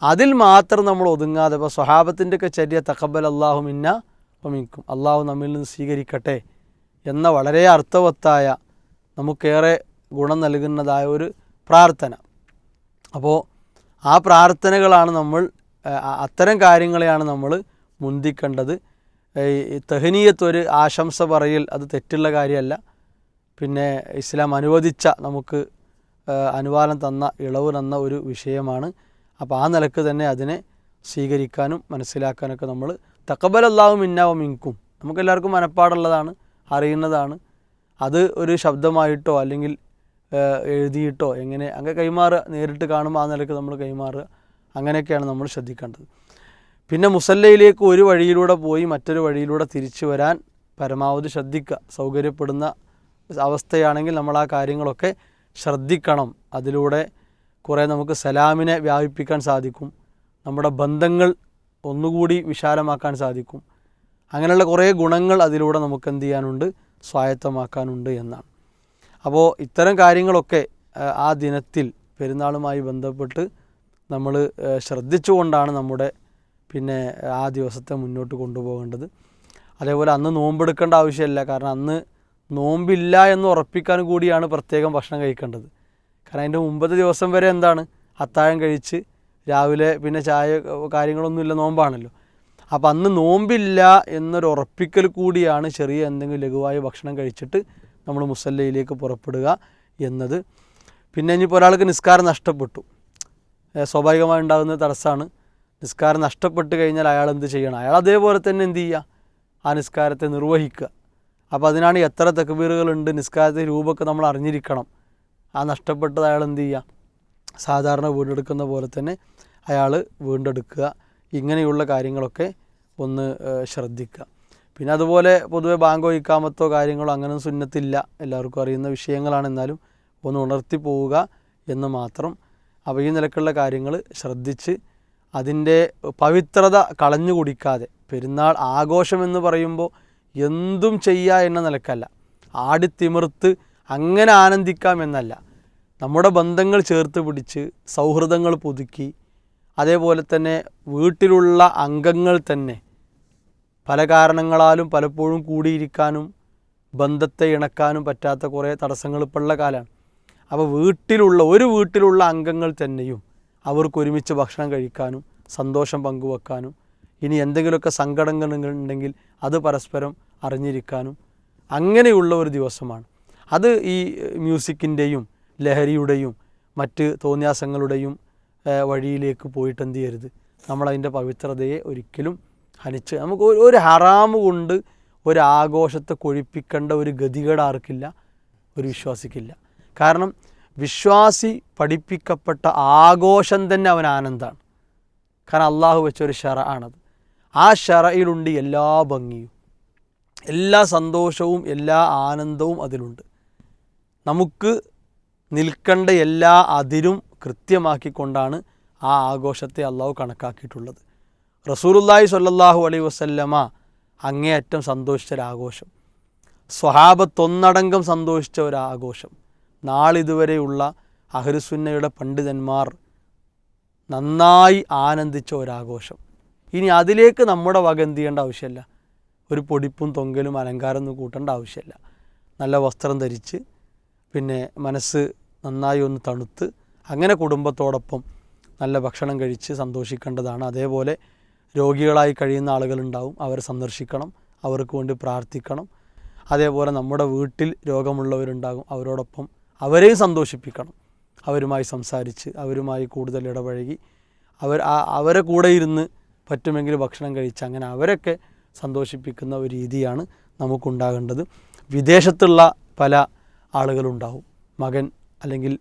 അതിൽ മാത്രം നമ്മൾ ഒതുങ്ങാതെ ഇപ്പോൾ സ്വഹാബത്തിൻ്റെയൊക്കെ ചര്യ തഖബ്ബലല്ലാഹു മിന്ന വമിൻകും, അള്ളാഹു നമ്മിൽ നിന്ന് സ്വീകരിക്കട്ടെ എന്ന വളരെ അർത്ഥവത്തായ നമുക്കേറെ ഗുണം നൽകുന്നതായ ഒരു പ്രാർത്ഥന. അപ്പോൾ ആ പ്രാർത്ഥനകളാണ് നമ്മൾ, അത്തരം കാര്യങ്ങളെയാണ് നമ്മൾ മുന്തിക്കേണ്ടത്. ഈ തഹ്നിയത്ത്, ഒരു ആശംസ പറയൽ, അത് തെറ്റുള്ള കാര്യമല്ല. പിന്നെ ഇസ്ലാം അനുവദിച്ച, നമുക്ക് അനുവാദം തന്ന, ഇളവ് തന്ന ഒരു വിഷയമാണ്. അപ്പോൾ ആ നിലക്ക് തന്നെ അതിനെ സ്വീകരിക്കാനും മനസ്സിലാക്കാനൊക്കെ നമ്മൾ തഖബ്ബലല്ലാഹു മിന്ന വമിൻകും നമുക്കെല്ലാവർക്കും മനപ്പാടുള്ളതാണ്, അറിയുന്നതാണ്. അത് ഒരു ശബ്ദമായിട്ടോ അല്ലെങ്കിൽ എഴുതിയിട്ടോ അങ്ങനെ കൈമാറുക, നേരിട്ട് കാണുമ്പോൾ ആ നിലക്ക് നമ്മൾ കൈമാറുക, അങ്ങനെയൊക്കെയാണ് നമ്മൾ ശ്രദ്ധിക്കേണ്ടത്. പിന്നെ മുസല്ലയിലേക്ക് ഒരു വഴിയിലൂടെ പോയി മറ്റൊരു വഴിയിലൂടെ തിരിച്ചു വരാൻ പരമാവധി ശ്രദ്ധിക്കുക. സൗകര്യപ്പെടുന്ന അവസ്ഥയാണെങ്കിൽ നമ്മൾ ആ കാര്യങ്ങളൊക്കെ ശ്രദ്ധിക്കണം. അതിലൂടെ കുറേ നമുക്ക് സലാമിനെ വ്യാപിപ്പിക്കാൻ സാധിക്കും, നമ്മുടെ ബന്ധങ്ങൾ ഒന്നുകൂടി വിശാലമാക്കാൻ സാധിക്കും. അങ്ങനെയുള്ള കുറേ ഗുണങ്ങൾ അതിലൂടെ നമുക്ക് എന്ത് ചെയ്യാനുണ്ട്? സ്വായത്തമാക്കാനുണ്ട് എന്നാണ്. അപ്പോൾ ഇത്തരം കാര്യങ്ങളൊക്കെ ആ ദിനത്തിൽ പെരുന്നാളുമായി ബന്ധപ്പെട്ട് നമ്മൾ ശ്രദ്ധിച്ചുകൊണ്ടാണ് നമ്മുടെ പിന്നെ ആ ദിവസത്തെ മുന്നോട്ട് കൊണ്ടുപോകേണ്ടത്. അതേപോലെ അന്ന് നോമ്പെടുക്കേണ്ട ആവശ്യമില്ല. കാരണം അന്ന് നോമ്പില്ല എന്ന് ഉറപ്പിക്കാൻ കൂടിയാണ് പ്രത്യേകം ഭക്ഷണം കഴിക്കേണ്ടത്. കാരണം അതിൻ്റെ മുമ്പത്തെ ദിവസം വരെ എന്താണ്? അത്താഴം കഴിച്ച് രാവിലെ പിന്നെ ചായ കാര്യങ്ങളൊന്നുമില്ല, നോമ്പാണല്ലോ. അപ്പോൾ അന്ന് നോമ്പില്ല എന്നൊരു ഉറപ്പിക്കൽ കൂടിയാണ് ചെറിയ എന്തെങ്കിലും ലഘുവായ ഭക്ഷണം കഴിച്ചിട്ട് നമ്മൾ മുസല്ലയിലേക്ക് പുറപ്പെടുക എന്നത്. പിന്നെ ഇനിയിപ്പോൾ ഒരാൾക്ക് നിസ്കാരം നഷ്ടപ്പെട്ടു, സ്വാഭാവികമായി ഉണ്ടാകുന്ന തടസ്സമാണ്. നിസ്കാരം നഷ്ടപ്പെട്ട് കഴിഞ്ഞാൽ അയാൾ എന്ത് ചെയ്യണം? അയാൾ അതേപോലെ തന്നെ എന്ത് ചെയ്യുക? ആ നിസ്കാരത്തെ നിർവഹിക്കുക. അപ്പോൾ അതിനാണ് എത്ര തക്ബീറുകളുണ്ട്, നിസ്കാരത്തെ രൂപമൊക്കെ നമ്മൾ അറിഞ്ഞിരിക്കണം. ആ നഷ്ടപ്പെട്ടത് അയാൾ എന്ത് ചെയ്യുക, സാധാരണ വീണ്ടെടുക്കുന്ന പോലെ തന്നെ അയാൾ വീണ്ടെടുക്കുക. ഇങ്ങനെയുള്ള കാര്യങ്ങളൊക്കെ ഒന്ന് ശ്രദ്ധിക്കുക. പിന്നെ അതുപോലെ പൊതുവെ ബാങ്കോ ഇക്കാമത്തോ കാര്യങ്ങളോ അങ്ങനെ സുന്നത്തില്ല, എല്ലാവർക്കും അറിയുന്ന വിഷയങ്ങളാണ്. എന്നാലും ഒന്ന് ഉണർത്തി പോവുക എന്ന് മാത്രം. അപ്പോൾ ഈ നിലക്കുള്ള കാര്യങ്ങൾ ശ്രദ്ധിച്ച് അതിൻ്റെ പവിത്രത കളഞ്ഞു കുടിക്കാതെ, പെരുന്നാൾ ആഘോഷമെന്ന് പറയുമ്പോൾ എന്തും ചെയ്യുക എന്ന നിലക്കല്ല, ആടിത്തിമിർത്ത് അങ്ങനെ ആനന്ദിക്കാം എന്നല്ല, നമ്മുടെ ബന്ധങ്ങൾ ചേർത്ത് പിടിച്ച് സൗഹൃദങ്ങൾ പുതുക്കി, അതേപോലെ തന്നെ വീട്ടിലുള്ള അംഗങ്ങൾ തന്നെ പല കാരണങ്ങളാലും പലപ്പോഴും കൂടിയിരിക്കാനും ബന്ധത്തെ ഇണക്കാനും പറ്റാത്ത കുറേ തടസ്സങ്ങൾ ഇപ്പോൾ ഉള്ള കാലമാണ്. അപ്പോൾ വീട്ടിലുള്ള അംഗങ്ങൾ തന്നെയും അവർക്ക് ഒരുമിച്ച് ഭക്ഷണം കഴിക്കാനും സന്തോഷം പങ്കുവെക്കാനും ഇനി എന്തെങ്കിലുമൊക്കെ സങ്കടങ്ങൾ ഉണ്ടെങ്കിൽ അത് പരസ്പരം അറിഞ്ഞിരിക്കാനും അങ്ങനെയുള്ള ഒരു ദിവസമാണ്. അത് ഈ മ്യൂസിക്കിൻ്റെയും ലഹരിയുടെയും മറ്റ് തോന്യാസങ്ങളുടെയും വഴിയിലേക്ക് പോയിട്ട് എന്ത് ചെയ്യരുത്, നമ്മളതിൻ്റെ പവിത്രതയെ ഒരിക്കലും ഹനിച്ച് നമുക്ക് ഒരു ഹറാമ് കൊണ്ട് ഒരു ആഘോഷത്തെ കൊഴിപ്പിക്കേണ്ട ഒരു ഗതികേട് ആർക്കില്ല, ഒരു വിശ്വാസിക്കില്ല. കാരണം വിശ്വാസി പഠിപ്പിക്കപ്പെട്ട ആഘോഷം തന്നെ അവൻ ആനന്ദമാണ്. കാരണം അള്ളാഹു വെച്ചൊരു ഷറ ആണത്. ആ ഷറയിലുണ്ട് എല്ലാ ഭംഗിയും, എല്ലാ സന്തോഷവും, എല്ലാ ആനന്ദവും അതിലുണ്ട്. നമുക്ക് നിൽക്കേണ്ട എല്ലാ അതിരും കൃത്യമാക്കിക്കൊണ്ടാണ് ആ ആഘോഷത്തെ അള്ളാഹു കണക്കാക്കിയിട്ടുള്ളത്. റസൂലുള്ളാഹി സ്വല്ലല്ലാഹു അലൈഹി വസല്ലമ അങ്ങേയറ്റം സന്തോഷിച്ച ഒരാഘോഷം, സ്വഹാബത്തൊന്നടങ്കം സന്തോഷിച്ച ഒരാഘോഷം, നാളിതുവരെയുള്ള അഹ്ലുസുന്നയുടെ പണ്ഡിതന്മാർ നന്നായി ആനന്ദിച്ച ഒരാഘോഷം. ഇനി അതിലേക്ക് നമ്മുടെ വക എന്ത് ചെയ്യേണ്ട ആവശ്യമില്ല, ഒരു പൊടിപ്പും തൊങ്കലും അലങ്കാരം ഒന്നും കൂട്ടേണ്ട ആവശ്യമില്ല. നല്ല വസ്ത്രം ധരിച്ച് പിന്നെ മനസ്സ് നന്നായി ഒന്ന് തണുത്ത് അങ്ങനെ കുടുംബത്തോടൊപ്പം നല്ല ഭക്ഷണം കഴിച്ച് സന്തോഷിക്കേണ്ടതാണ്. അതേപോലെ രോഗികളായി കഴിയുന്ന ആളുകളുണ്ടാവും, അവരെ സന്ദർശിക്കണം, അവർക്ക് വേണ്ടി പ്രാർത്ഥിക്കണം. അതേപോലെ നമ്മുടെ വീട്ടിൽ രോഗമുള്ളവരുണ്ടാകും, അവരോടൊപ്പം അവരെയും സന്തോഷിപ്പിക്കണം, അവരുമായി സംസാരിച്ച് അവരുമായി കൂടുതൽ ഇടപഴകി അവരെ കൂടെ ഇരുന്ന് പറ്റുമെങ്കിൽ ഭക്ഷണം കഴിച്ച് അങ്ങനെ അവരൊക്കെ സന്തോഷിപ്പിക്കുന്ന ഒരു രീതിയാണ് നമുക്കുണ്ടാകേണ്ടത്. വിദേശത്തുള്ള പല ആളുകളുണ്ടാവും, മകൻ അല്ലെങ്കിൽ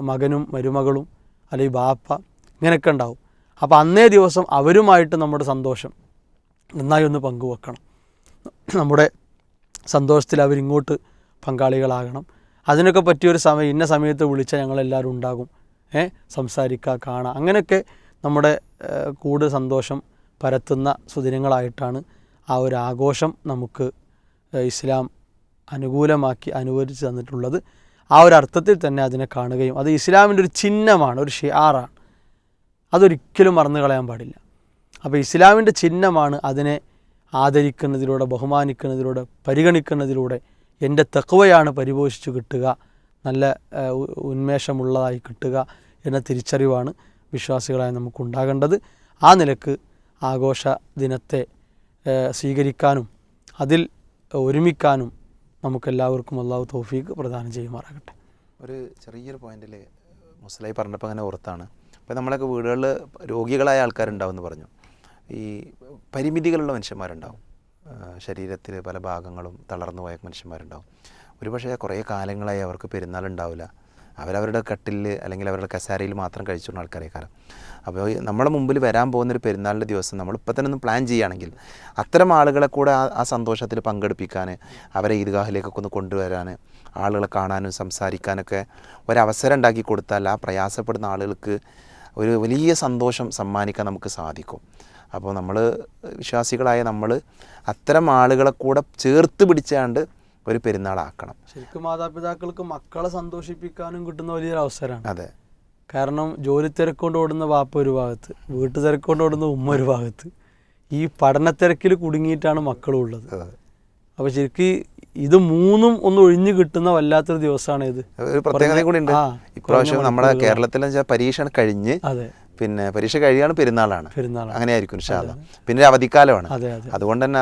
മകനും മരുമകളും അല്ലെങ്കിൽ ബാപ്പ ഇങ്ങനെയൊക്കെ ഉണ്ടാവും. അപ്പോൾ അന്നേ ദിവസം അവരുമായിട്ട് നമ്മുടെ സന്തോഷം നന്നായി ഒന്ന് പങ്കുവെക്കണം. നമ്മുടെ സന്തോഷത്തിൽ അവരിങ്ങോട്ട് പങ്കാളികളാകണം. അതിനൊക്കെ പറ്റിയൊരു സമയം, ഇന്ന സമയത്ത് വിളിച്ചാൽ ഞങ്ങളെല്ലാവരും ഉണ്ടാകും, സംസാരിക്കുക, കാണാം. അങ്ങനെയൊക്കെ നമ്മുടെ കൂടുതൽ സന്തോഷം പരത്തുന്ന സുദിനങ്ങളായിട്ടാണ് ആ ഒരു ആഘോഷം നമുക്ക് ഇസ്ലാം അനുകൂലമാക്കി അനുവദിച്ച് തന്നിട്ടുള്ളത്. ആ ഒരു അർത്ഥത്തിൽ തന്നെ അതിനെ കാണുകയും അത് ഇസ്ലാമിൻ്റെ ഒരു ചിഹ്നമാണ്, ഒരു ഷിആറാണ്, അതൊരിക്കലും മറന്നു കളയാൻ പാടില്ല. അപ്പോൾ ഇസ്ലാമിൻ്റെ ചിഹ്നമാണ്, അതിനെ ആദരിക്കുന്നതിലൂടെ, ബഹുമാനിക്കുന്നതിലൂടെ, പരിഗണിക്കുന്നതിലൂടെ എൻ്റെ തഖ്വയാണ് പരിപോഷിച്ച് കിട്ടുക, നല്ല ഉന്മേഷമുള്ളതായി കിട്ടുക എന്ന തിരിച്ചറിവാണ് വിശ്വാസികളായി നമുക്കുണ്ടാകേണ്ടത്. ആ നിലക്ക് ആഘോഷ ദിനത്തെ സ്വീകരിക്കാനും അതിൽ ഒരുമിക്കാനും നമുക്കെല്ലാവർക്കും അള്ളാഹു തൗഫീഖ് പ്രദാനം ചെയ്യുമാറാകട്ടെ. ഒരു ചെറിയൊരു പോയിന്റിൽ മുസ്ലായി പറഞ്ഞപ്പോൾ അങ്ങനെ ഓർത്താണ്. അപ്പോൾ നമ്മളൊക്കെ വീടുകളിൽ രോഗികളായ ആൾക്കാരുണ്ടാവും എന്ന് പറഞ്ഞു. ഈ പരിമിതികളുള്ള മനുഷ്യന്മാരുണ്ടാവും, ശരീരത്തിൽ പല ഭാഗങ്ങളും തളർന്നു പോയ മനുഷ്യന്മാരുണ്ടാവും. ഒരുപക്ഷെ കുറേ കാലങ്ങളായി അവർക്ക് പെരുന്നാൾ ഉണ്ടാവില്ല, അവരവരുടെ കട്ടിലിൽ അല്ലെങ്കിൽ അവരുടെ കസാരയിൽ മാത്രം കഴിച്ചുകൊണ്ട ആൾക്കാരെ കാലം. അപ്പോൾ നമ്മുടെ മുമ്പിൽ വരാൻ പോകുന്നൊരു പെരുന്നാളിൻ്റെ ദിവസം നമ്മളിപ്പോൾ തന്നെ ഒന്ന് പ്ലാൻ ചെയ്യുകയാണെങ്കിൽ അത്തരം ആളുകളെ കൂടെ ആ സന്തോഷത്തിൽ പങ്കെടുപ്പിക്കാൻ, അവരെ ഈദ്ഗാഹിലേക്കൊക്കെ ഒന്ന് കൊണ്ടുവരാൻ, ആളുകളെ കാണാനും സംസാരിക്കാനൊക്കെ ഒരവസരം ഉണ്ടാക്കി കൊടുത്താൽ ആ പ്രയാസപ്പെടുന്ന ആളുകൾക്ക് ഒരു വലിയ സന്തോഷം സമ്മാനിക്കാൻ നമുക്ക് സാധിക്കും. അപ്പോൾ നമ്മൾ വിശ്വാസികളായ നമ്മൾ അത്തരം ആളുകളെ കൂടെ ചേർത്ത് പിടിച്ചാണ്ട് ഒരു പെരുന്നാളാക്കണം. ശരിക്കും മാതാപിതാക്കൾക്ക് മക്കളെ സന്തോഷിപ്പിക്കാനും കിട്ടുന്ന വലിയൊരു അവസരമാണ്. അതെ, കാരണം ജോലി തിരക്കൊണ്ട് ഓടുന്ന വാപ്പ ഒരു ഭാഗത്ത്, വീട്ടു തിരക്കൊണ്ട് ഓടുന്ന ഉമ്മ ഒരു ഭാഗത്ത്, ഈ പഠനത്തിരക്കിൽ കുടുങ്ങിയിട്ടാണ് മക്കളും ഉള്ളത്. അപ്പോൾ ശരിക്കും ഇത് മൂന്നും ഒന്ന് ഒഴിഞ്ഞു കിട്ടുന്ന വല്ലാത്തൊരു ദിവസമാണ് ഇത്. ഒരു പ്രത്യേകത കൂടി ഉണ്ട് ഇപ്രാവശ്യം നമ്മുടെ കേരളത്തിൽ. പരീക്ഷ കഴിഞ്ഞ് അതെ, പിന്നെ പരീക്ഷ കഴിയാണ് പെരുന്നാളാണ്, അങ്ങനെ ആയിരിക്കും ഇൻഷാ അല്ലാഹ്. പിന്നെ അവധിക്കാലമാണ്. അതുകൊണ്ട് തന്നെ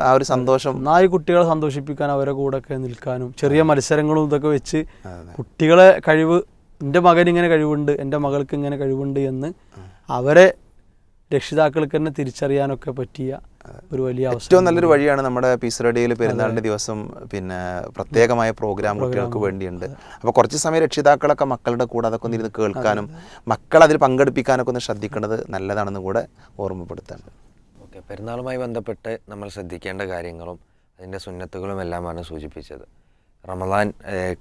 ആ ഒരു സന്തോഷം നന്നായി കുട്ടികളെ സന്തോഷിപ്പിക്കാൻ, അവരെ കൂടെ ഒക്കെ നിൽക്കാനും, ചെറിയ മത്സരങ്ങളും ഇതൊക്കെ വെച്ച് കുട്ടികളെ കഴിവ്, എൻ്റെ മകൻ ഇങ്ങനെ കഴിവുണ്ട്, എൻ്റെ മകൾക്ക് ഇങ്ങനെ കഴിവുണ്ട് എന്ന് അവരെ രക്ഷിതാക്കൾക്ക് തന്നെ തിരിച്ചറിയാനൊക്കെ പറ്റിയ ഒരു വലിയ അവസരം. ഏറ്റവും നല്ലൊരു വഴിയാണ് നമ്മുടെ പീസ് റേഡിയോയിൽ പെരുന്നാളിൻ്റെ ദിവസം പിന്നെ പ്രത്യേകമായ പ്രോഗ്രാം കുട്ടികൾക്ക് വേണ്ടിയുണ്ട്. അപ്പോൾ കുറച്ച് സമയം രക്ഷിതാക്കളൊക്കെ മക്കളുടെ കൂടെ അതൊക്കെ ഒന്ന് ഇരുന്ന് കേൾക്കാനും മക്കളെ അതിൽ പങ്കെടുപ്പിക്കാനൊക്കെ ഒന്ന് ശ്രദ്ധിക്കേണ്ടത് നല്ലതാണെന്ന് കൂടെ ഓർമ്മപ്പെടുത്തേണ്ടത്. ഓക്കെ, പെരുന്നാളുമായി ബന്ധപ്പെട്ട് നമ്മൾ ശ്രദ്ധിക്കേണ്ട കാര്യങ്ങളും അതിൻ്റെ സുന്നത്തുകളും എല്ലാമാണ് സൂചിപ്പിച്ചത്. റമദാൻ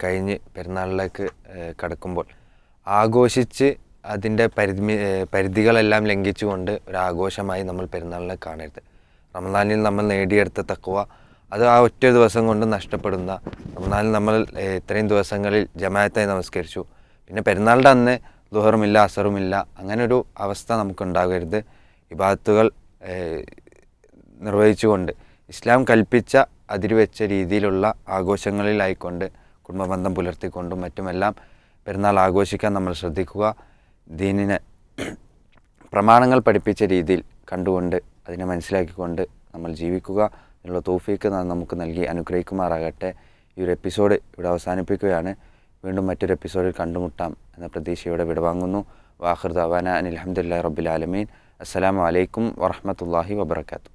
കഴിഞ്ഞ് പെരുന്നാളിലേക്ക് കടക്കുമ്പോൾ ആഘോഷിച്ച് അതിൻ്റെ പരിധികളെല്ലാം ലംഘിച്ചുകൊണ്ട് ഒരു ആഘോഷമായി നമ്മൾ പെരുന്നാളിനെ കാണരുത്. റമദാനിൽ നമ്മൾ നേടിയെടുത്ത തഖ്വ അത് ആ ഒറ്റ ദിവസം കൊണ്ട് നഷ്ടപ്പെടുന്ന, റമദാനിൽ നമ്മൾ ഇത്രയും ദിവസങ്ങളിൽ ജമാഅത്തായി നമസ്കരിച്ചു, പിന്നെ പെരുന്നാളിൻ്റെ അന്ന് ളുഹറുമില്ല അസറുമില്ല, അങ്ങനെ ഒരു അവസ്ഥ നമുക്കുണ്ടാകരുത്. ഇബാദത്തുകൾ നിർവഹിച്ചുകൊണ്ട് ഇസ്ലാം കൽപ്പിച്ച അതിരുവെച്ച രീതിയിലുള്ള ആഘോഷങ്ങളിലായിക്കൊണ്ട് കുടുംബബന്ധം പുലർത്തിക്കൊണ്ടും മറ്റുമെല്ലാം പെരുന്നാൾ ആഘോഷിക്കാൻ നമ്മൾ ശ്രദ്ധിക്കുക. ദീനിനെ പ്രമാണങ്ങൾ പഠിപ്പിച്ച രീതിയിൽ കണ്ടുകൊണ്ട് അതിനെ മനസ്സിലാക്കിക്കൊണ്ട് നമ്മൾ ജീവിക്കുക എന്നുള്ള തൗഫീക്ക് നമുക്ക് നൽകി അനുഗ്രഹിക്കുമാറാകട്ടെ. ഈ ഒരു എപ്പിസോഡ് ഇവിടെ അവസാനിപ്പിക്കുകയാണ്. വീണ്ടും മറ്റൊരു എപ്പിസോഡിൽ കണ്ടുമുട്ടാം എന്ന പ്രതീക്ഷയോടെ വിടവാങ്ങുന്നു. വാഖിർ ദഅവാന അനിൽ ഹംദുലില്ലാഹി റബ്ബിൽ ആലമീൻ. അസ്സലാമു അലൈക്കും വറഹ്മത്തുള്ളാഹി വബറകാതുഹു.